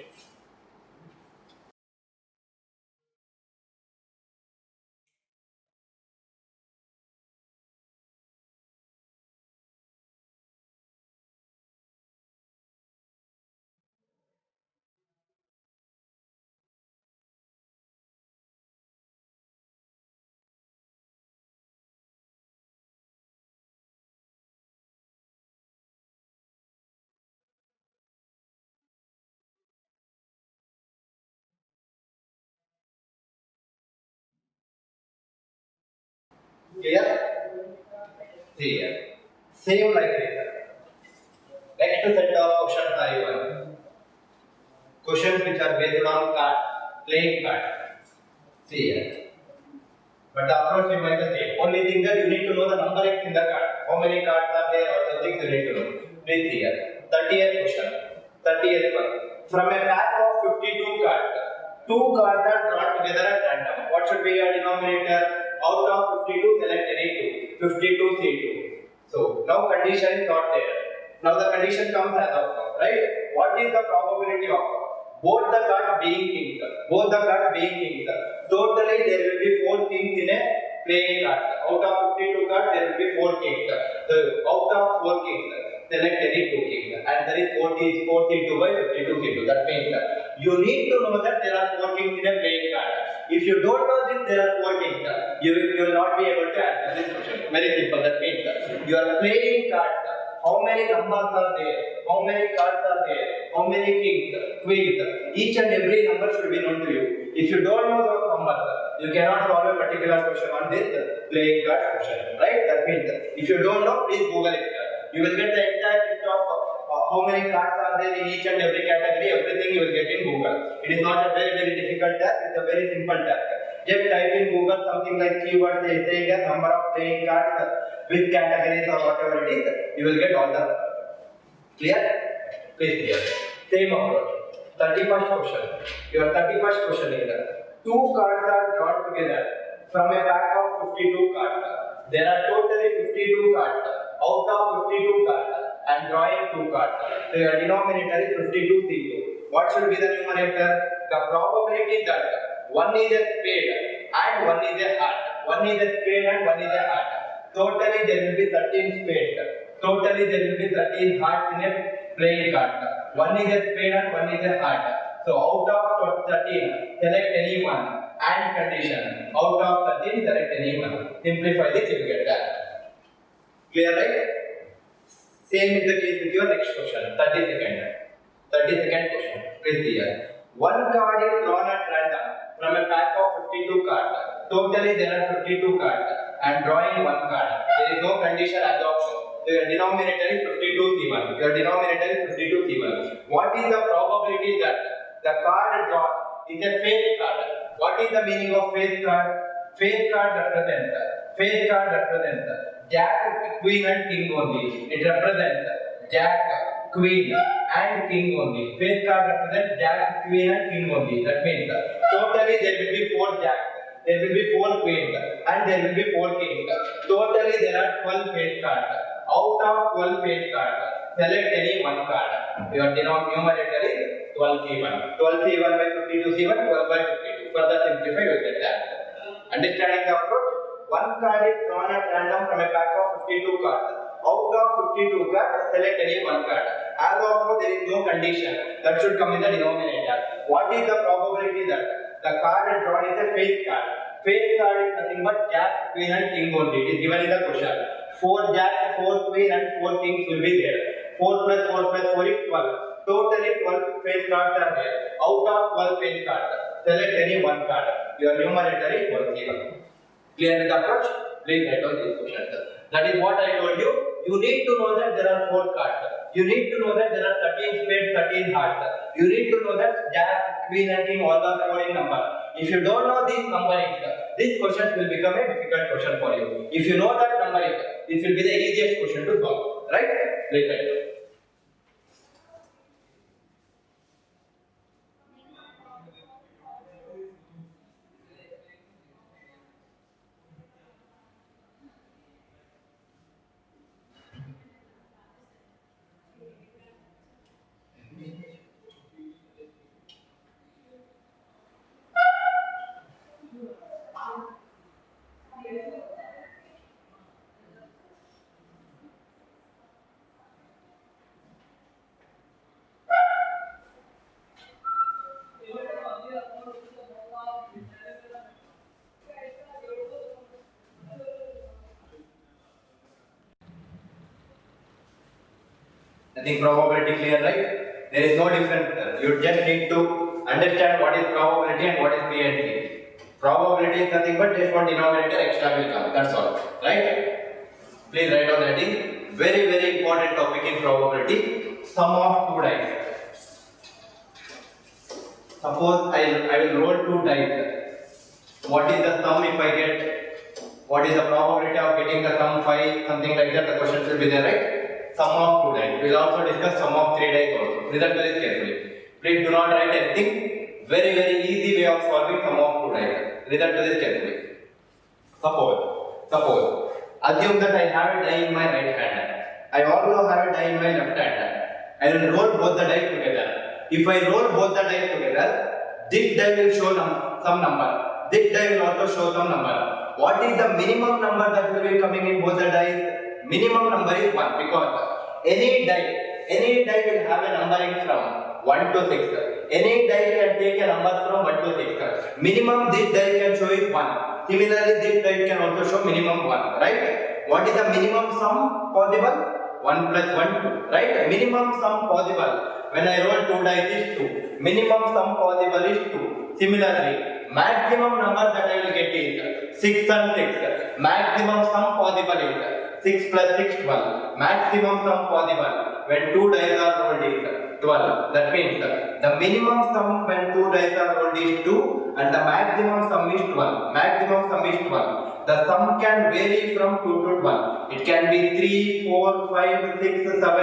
Clear? See here. Same like this. Next set of questions are given. Questions which are based on card, playing card. See here. But the approach remains the same. Only thing that you need to know the number X in the card. How many cards are there or the things you need to know. Please see here. 30th question. 30th one. From a pack of 52 cards, two cards are drawn together at random. What should be your denominator? Out of 52, select any two. 52 C2. So now condition is not there. Now the condition comes as of now, right? What is the probability of both the cards being kings? Both the cards being kings. Totally there will be 4 kings in a playing card. Out of 52 cards there will be 4 kings. So out of 4 kings, select any 2 kings. And there is 42 by 52 C2. That means you need to know that there are 4 kings in a playing card. If you don't know this, there are 4 kings. You will not be able to answer this question. Very simple. That means you are playing cards. How many numbers are there? How many cards are there? How many kings, queens? Each and every number should be known to you. If you don't know those numbers, you cannot solve a particular question on this playing card question. Right? That means if you don't know, please Google it. You will get the entire list of how many cards are there in each and every category. Everything you will get in Google. It is not a very difficult task. It's a very simple task. Just type in Google something like keyword saying a number of playing cards with categories or whatever it is, you will get all the clear? Please clear. Same approach. 31st question. Your 31st question is two cards are drawn together from a pack of 52 cards. There are totally 52 cards. Out of 52 cards, I am drawing 2 cards. So your denominator is 52 C2. What should be the numerator? The probability that one is a spade and one is a heart. One is a spade and one is a heart. Totally there will be 13 spades. Totally there will be 13 hearts in a playing card. One is a spade and one is a heart. So out of 13, select any one and condition. Out of 13, select any one. Simplify this, you will get that. Clear, right? Same is the case with your next question. 32nd. 32nd question. Please see here. One card is drawn at random from a pack of 52 cards. Totally there are 52 cards. I am drawing one card. There is no condition as of now. Your denominator is 52 C1. Your denominator is 52 C1. What is the probability that the card drawn is a face card? What is the meaning of face card? Face card represents Jack, Queen and King only. It represents Jack, Queen and King only. Face card represents Jack, Queen and King only. That means totally there will be 4 Jacks, there will be 4 Queens and there will be 4 Kings. Totally there are 12 face cards. Out of 12 face cards, select any one card. Your numerator is 12 C1. 12 C1 by 52 C1, 12 by 52. Further simplify, you will get that. Understanding the approach? One card is drawn at random from a pack of 52 cards. Out of 52 cards, select any one card. As of now, there is no condition. That should come in the denominator. What is the probability that the card drawn is a face card? Face card is nothing but Jack, Queen and King only. It is given in the question. 4 Jack, 4 Queen and 4 Kings will be there. 4 plus 4 plus 4 is 12. Totally 12 face cards are there. Out of 12 face cards, select any one card. Your numerator is 12 given. Clear with the approach? Please write down these questions. That is what I told you. You need to know that there are 4 cards. You need to know that there are 13 spades, 13 hearts. You need to know that Jack, Queen and King all are 4 in number. If you don't know these numberings, this question will become a difficult question for you. If you know that numbering, this will be the easiest question to solve. Right? Please write down. I think probability clear, right? There is no difference. You just need to understand what is probability and what is P and P. Probability is nothing but just one denominator extra will come. That's all, right? Please write down that thing. Very, very important topic in probability. Sum of two dice. Suppose I will roll two dice. What is the sum if I get? What is the probability of getting the sum 5? Something like that. The question should be there, right? Sum of two dice. We will also discuss sum of three dice also. Listen to this carefully. Please do not write anything. Very, very easy way of solving sum of two dice. Listen to this carefully. Suppose, assume that I have a die in my right hand. I also have a die in my left hand. I will roll both the dice together. If I roll both the dice together, this die will show some number. This die will also show some number. What is the minimum number that will be coming in both the dice? Minimum number is 1 because any die will have a number in from 1 to 6. Any die can take a number from 1 to 6. Minimum this die can show is 1. Similarly, this die can also show minimum 1, right? What is the minimum sum possible? 1 plus 1, 2, right? Minimum sum possible when I roll 2 dice is 2. Minimum sum possible is 2. Similarly, maximum number that I will get is 6 and 6. Maximum sum possible is 6 plus 6, 12. Maximum sum possible when 2 dice are rolled is 12. That means the minimum sum when 2 dice are rolled is 2 and the maximum sum is 12. Maximum sum is 12. The sum can vary from 2 to 12. It can be 3, 4, 5, 6, 7.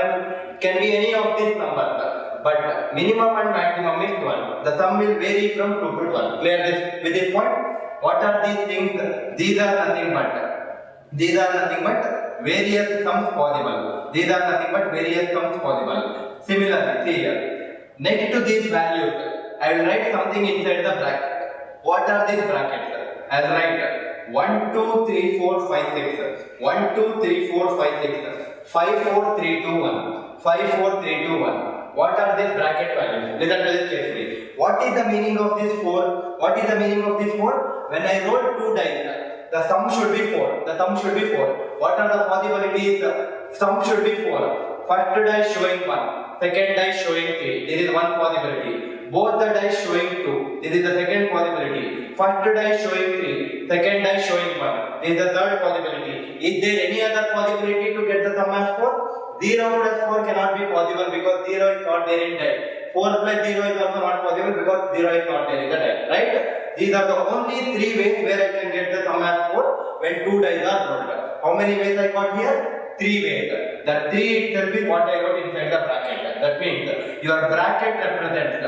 It can be any of these numbers. But minimum and maximum is 12. The sum will vary from 2 to 12. Clear this with this point? What are these things? These are nothing but various sums possible. These are nothing but various sums possible. Similarly, see here. Next to these values, I will write something inside the bracket. What are these brackets? I will write 1, 2, 3, 4, 5, 6. 1, 2, 3, 4, 5, 6. 5, 4, 3, 2, 1. 5, 4, 3, 2, 1. What are these bracket values? Listen to this carefully. What is the meaning of this 4? What is the meaning of this 4? When I roll 2 dice, the sum should be 4. The sum should be 4. What are the possibilities? The sum should be 4. First dice showing 1. Second dice showing 3. This is one possibility. Both the dice showing 2. This is the second possibility. First dice showing 3. Second dice showing 1. This is the third possibility. Is there any other possibility to get the sum as 4? 0 plus 4 cannot be possible because 0 is not there in die. 4 plus 0 is also not possible because 0 is not there in the die. Right? These are the only 3 ways where I can get the sum as 4 when 2 dice are rolled. How many ways I got here? 3 ways. The 3 itself is what I wrote inside the bracket. That means your bracket represents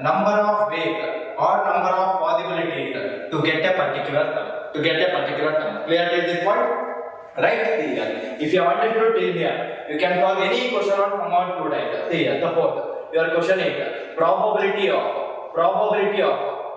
number of ways or number of possibilities to get a particular sum. Clear till this point? Right here. If you want to till here, you can solve any question on sum of two dice. See here, suppose your question is probability of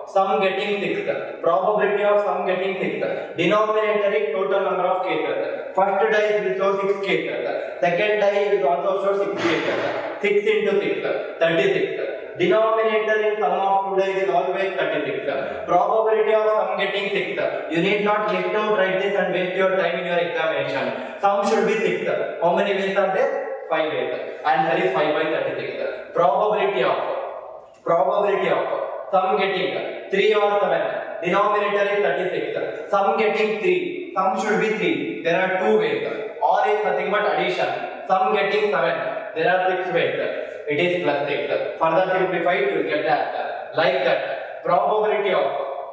sum getting 6. Probability of sum getting 6. Denominator is total number of cases. First die will show 6 cases. Second die will also show 6 cases. 6 into 6, 36. Denominator in sum of two dice is always 36. Probability of sum getting 6. You need not left out write this and waste your time in your examination. Sum should be 6. How many ways are there? 5 ways. Answer is 5 by 36. Probability of sum getting 3 or 7. Denominator is 36. Sum getting 3. Sum should be 3. There are 2 ways. Or is nothing but addition. Sum getting 7. There are 6 ways. It is plus 6. Further simplified, you will get the answer. Like that, probability of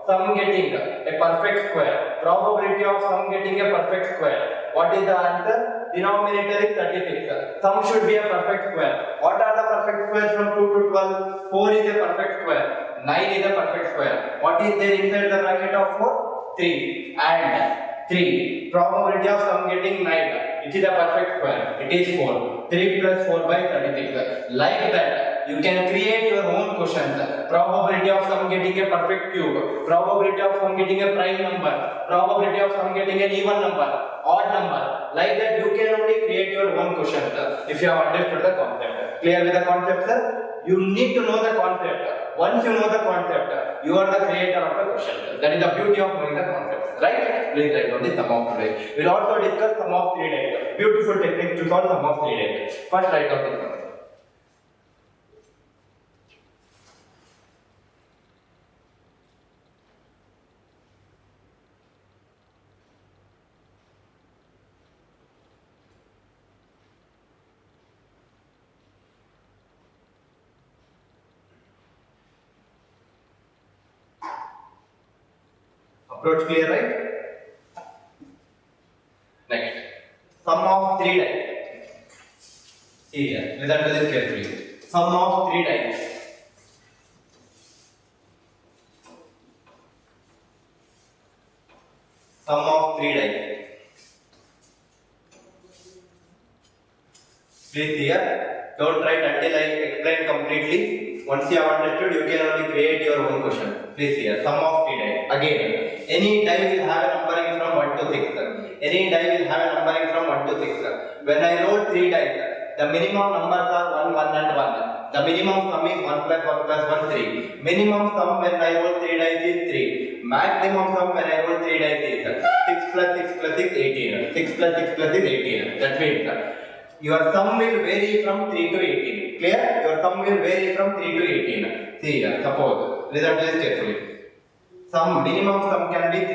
sum getting a perfect square. Probability of sum getting a perfect square. What is the answer? Denominator is 36. Sum should be a perfect square. What are the perfect squares from 2 to 12? 4 is a perfect square. 9 is a perfect square. What is there inside the bracket of 4? 3. And 3. Probability of sum getting 9. It is a perfect square. It is 4. 3 plus 4 by 36. Like that, you can create your own questions. Probability of sum getting a perfect cube. Probability of sum getting a prime number. Probability of sum getting an even number. Odd number. Like that you can only create your own question, sir, if you have understood the concept. Clear with the concept, sir? You need to know the concept. Once you know the concept, you are the creator of the question. That is the beauty of knowing the concept, right? Please write down the sum of today. We will also discuss sum of 3 diagram. Beautiful technique to solve sum of 3 diagram. First write down this one. Approach clear, right? Next, sum of 3 dice. See here, listen to this carefully. Sum of 3 dice. Sum of 3 dice. Please here, don't write until I explain completely. Once you have understood, you can only create your own question. Please here, sum of 3 dice. Again, any die will have a numbering from 1 to 6. Any die will have a numbering from 1 to 6. When I roll 3 dice, the minimum numbers are 1, 1 and 1. The minimum sum is 1 plus 1 plus 1, 3. Minimum sum when I roll 3 dice is 3. Maximum sum when I roll 3 dice is 6 plus 6 plus 6, 18. 6 plus 6 plus 6, 18. That means your sum will vary from 3 to 18. Clear? Your sum will vary from 3 to 18. See here, suppose, listen to this carefully. Minimum sum can be 3.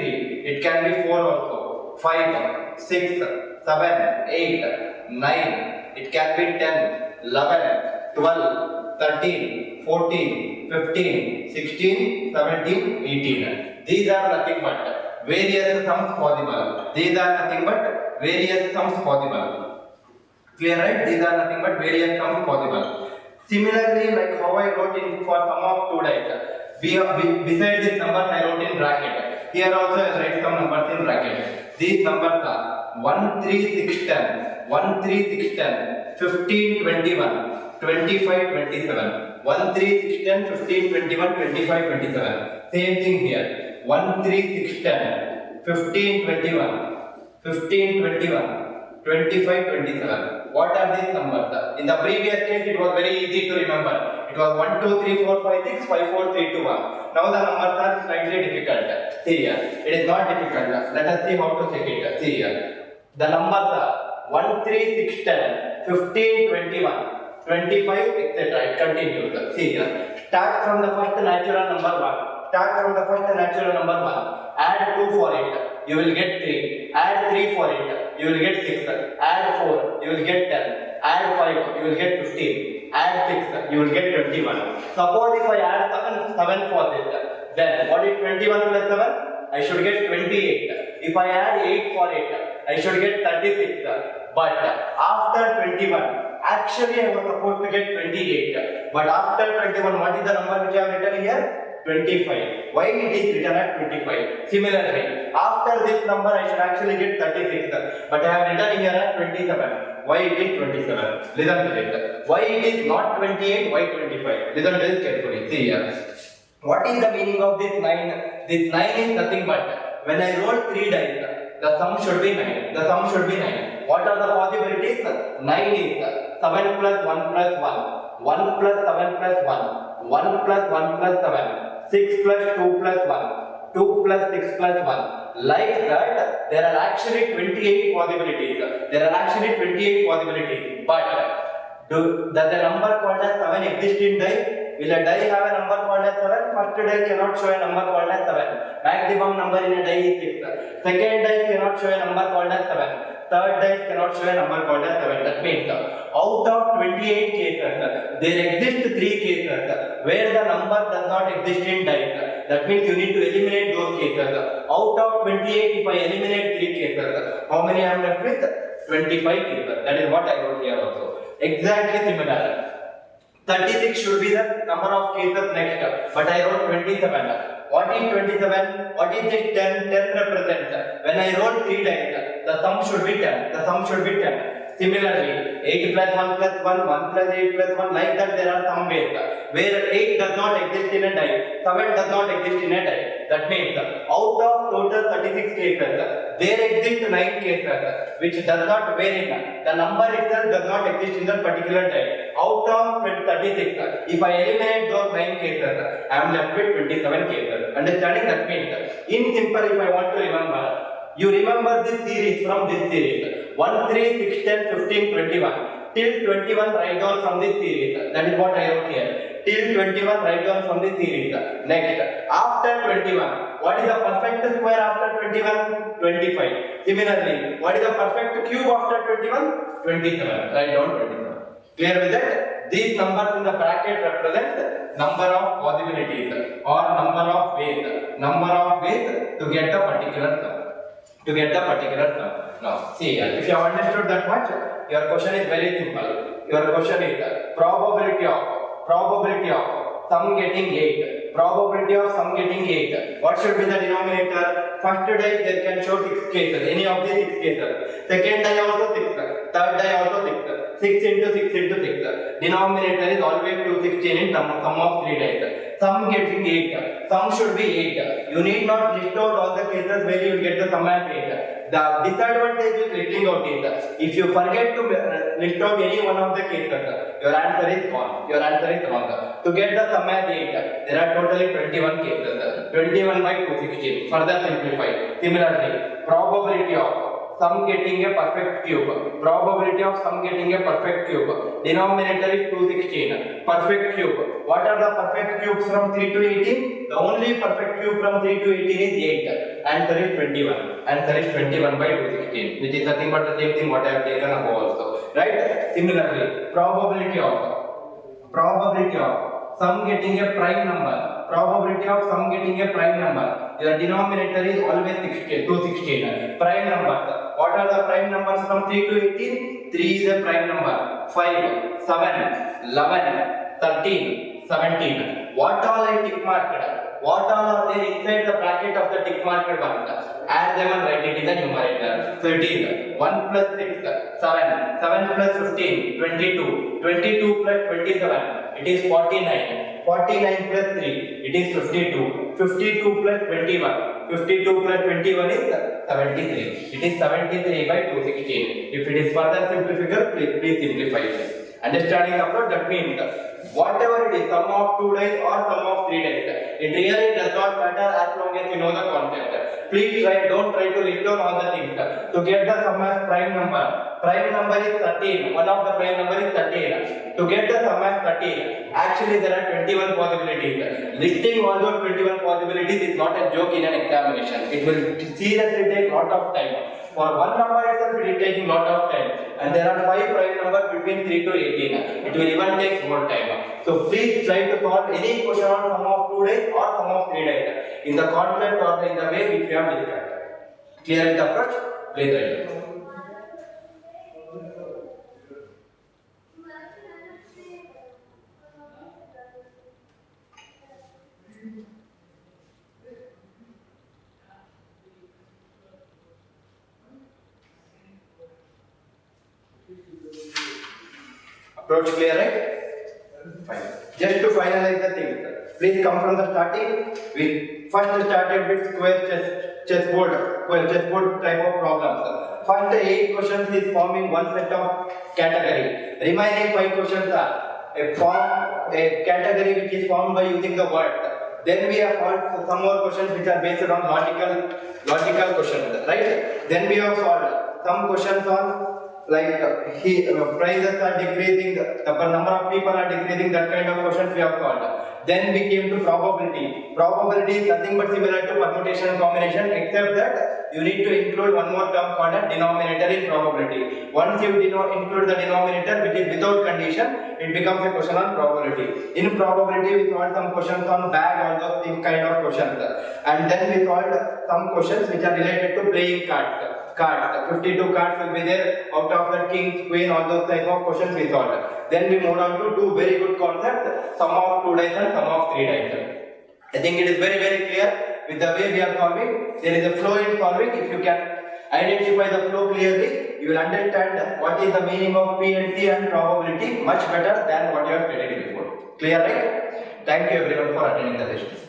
It can be 4 also. 5, 6, 7, 8, 9. It can be 10, 11, 12, 13, 14, 15, 16, 17, 18. These are nothing but various sums possible. These are nothing but various sums possible. Clear, right? These are nothing but various sums possible. Similarly, like how I wrote in for sum of 2 dice. Beside this numbers I wrote in bracket. Here also I write some numbers in bracket. These numbers are 1, 3, 6, 10, 1, 3, 6, 10, 15, 21, 25, 27. 1, 3, 6, 10, 15, 21, 25, 27. Same thing here. 1, 3, 6, 10, 15, 21, 15, 21. 25, 27. What are these numbers? In the previous case, it was very easy to remember. It was 1, 2, 3, 4, 5, 6, 5, 4, 3, 2, 1. Now the numbers are slightly difficult. See here. It is not difficult. Let us see how to check it. See here. The numbers are 1, 3, 6, 10, 15, 21, 25, etc. It continues. See here. Start from the first natural number 1. Start from the first natural number 1. Add 2 for it. You will get 3. Add 3 for it. You will get 6. Add 4. You will get 10. Add 5. You will get 15. Add 6. You will get 21. Suppose if I add 7 for this, then what is 21 plus 7? I should get 28. If I add 8 for it, I should get 36. But after 21, actually I was supposed to get 28. But after 21, what is the number which I have written here? 25. Why it is written at 25? Similarly, after this number I should actually get 36. But I have written here at 27. Why it is 27? Listen to this. Why it is not 28? Why 25? Listen to this carefully. See here. What is the meaning of this 9? This 9 is nothing but when I roll 3 dice, the sum should be 9. The sum should be 9. What are the possibilities? 9 is 7 plus 1 plus 1. 1 plus 7 plus 1. 1 plus 1 plus 7. 6 plus 2 plus 1, 2 plus 6 plus 1. Like that, there are actually 28 possibilities. There are actually 28 possibilities. But does the number called as 7 exist in die? Will a die have a number called as 7? First die cannot show a number called as 7. Maximum number in a die is 6. Second die cannot show a number called as 7. Third die cannot show a number called as 7. That means out of 28 cases, there exist 3 cases where the number does not exist in dice. That means you need to eliminate those cases. Out of 28, if I eliminate 3 cases, how many I am left with? 25 cases. That is what I wrote here also. Exactly similar. 36 should be the number of cases next, but I wrote 27. What is 27? What is this 10? 10 represents. When I roll 3 dice, the sum should be 10. The sum should be 10. Similarly, 8 plus 1 plus 1, 1 plus 8 plus 1, like that there are some ways where 8 does not exist in a die, 7 does not exist in a die. That means out of total 36 cases, there exist 9 cases which does not vary. The number itself does not exist in that particular die. Out of 36, if I eliminate those 9 cases, I am left with 27 cases. Understanding? That means, in simple, if I want to remember, you remember this series from this series 1, 3, 6, 10, 15, 21. Till 21 write down from this series. That is what I wrote here. Till 21 write down from this series. Next, after 21, what is the perfect square after 21? 25. Similarly, what is the perfect cube after 21? 27. Write down 27. Clear with that? These numbers in the bracket represent number of possibilities or number of ways to get the particular sum. Now, see here, if you have understood that much, your question is very simple. Your question is probability of sum getting 8. Probability of sum getting 8. What should be the denominator? First die there can show 6 cases, any of the 6 cases. Second die also 6. Third die also 6. 6 into 6 into 6. Denominator is always 216 in sum of 3 dice. Sum getting 8. Sum should be 8. You need not list out all the cases where you will get the sum as 8. The disadvantage with listing out is if you forget to list out any one of the cases, your answer is gone. Your answer is wrong. To get the sum as 8, there are totally 21 cases. 21 by 216. Further simplified. Similarly, probability of sum getting a perfect cube. Probability of sum getting a perfect cube. Denominator is 216. Perfect cube. What are the perfect cubes from 3 to 18? The only perfect cube from 3 to 18 is 8. Answer is 21. Answer is 21 by 216. Which is nothing but the same thing what I have taken above also. Right? Similarly, probability of sum getting a prime number. Probability of sum getting a prime number. The denominator is always 216. Prime numbers. What are the prime numbers from 3 to 18? 3 is a prime number. 5, 7, 11, 13, 17. What all I tick marked? What all are there inside the bracket of the tick marked ones? Add them and write it in the numerator. So it is 1 plus 6, 7, 7 plus 15, 22, 22 plus 27, it is 49, 49 plus 3, it is 52, 52 plus 21, 52 plus 21 is 73. It is 73 by 216. If it is further simplified, please simplify it. Understanding the approach, that means whatever it is, sum of 2 dice or sum of 3 dice, it really does not matter as long as you know the concept. Please don't try to list down all the things. To get the sum as prime number is 13. One of the prime number is 13. To get the sum as 13, actually there are 21 possibilities. Listing all those 21 possibilities is not a joke in an examination. It will seriously take lot of time. For one number itself, it is taking lot of time, and there are 5 prime numbers between 3 to 18. It will even take more time. So please try to solve any question on sum of 2 dice or sum of 3 dice in the concept or in the way which we have discussed. Clear with the approach? Please write it. Approach clear, right? Fine. Just to finalize the thing, please come from the starting. We first started with chessboard type of problems. First 8 questions is forming one set of category. Remaining 5 questions are a category which is formed by using the word. Then we have solved some more questions which are based on logical questions, right? Then we have solved some questions on like prices are decreasing, the number of people are decreasing, that kind of questions we have solved. Then we came to probability. Probability is nothing but similar to permutation and combination, except that you need to include one more term called a denominator in probability. Once you include the denominator which is without condition, it becomes a question on probability. In probability we solved some questions on bag, all those things kind of questions. And then we solved some questions which are related to playing cards. 52 cards will be there, out of the king, queen, all those type of questions we solved. Then we moved on to 2 very good concepts, sum of 2 dice and sum of 3 dice. I think it is very clear with the way we are solving. There is a flow in solving. If you can identify the flow clearly, you will understand what is the meaning of P and T and probability much better than what you have studied before. Clear, right? Thank you everyone for attending the session.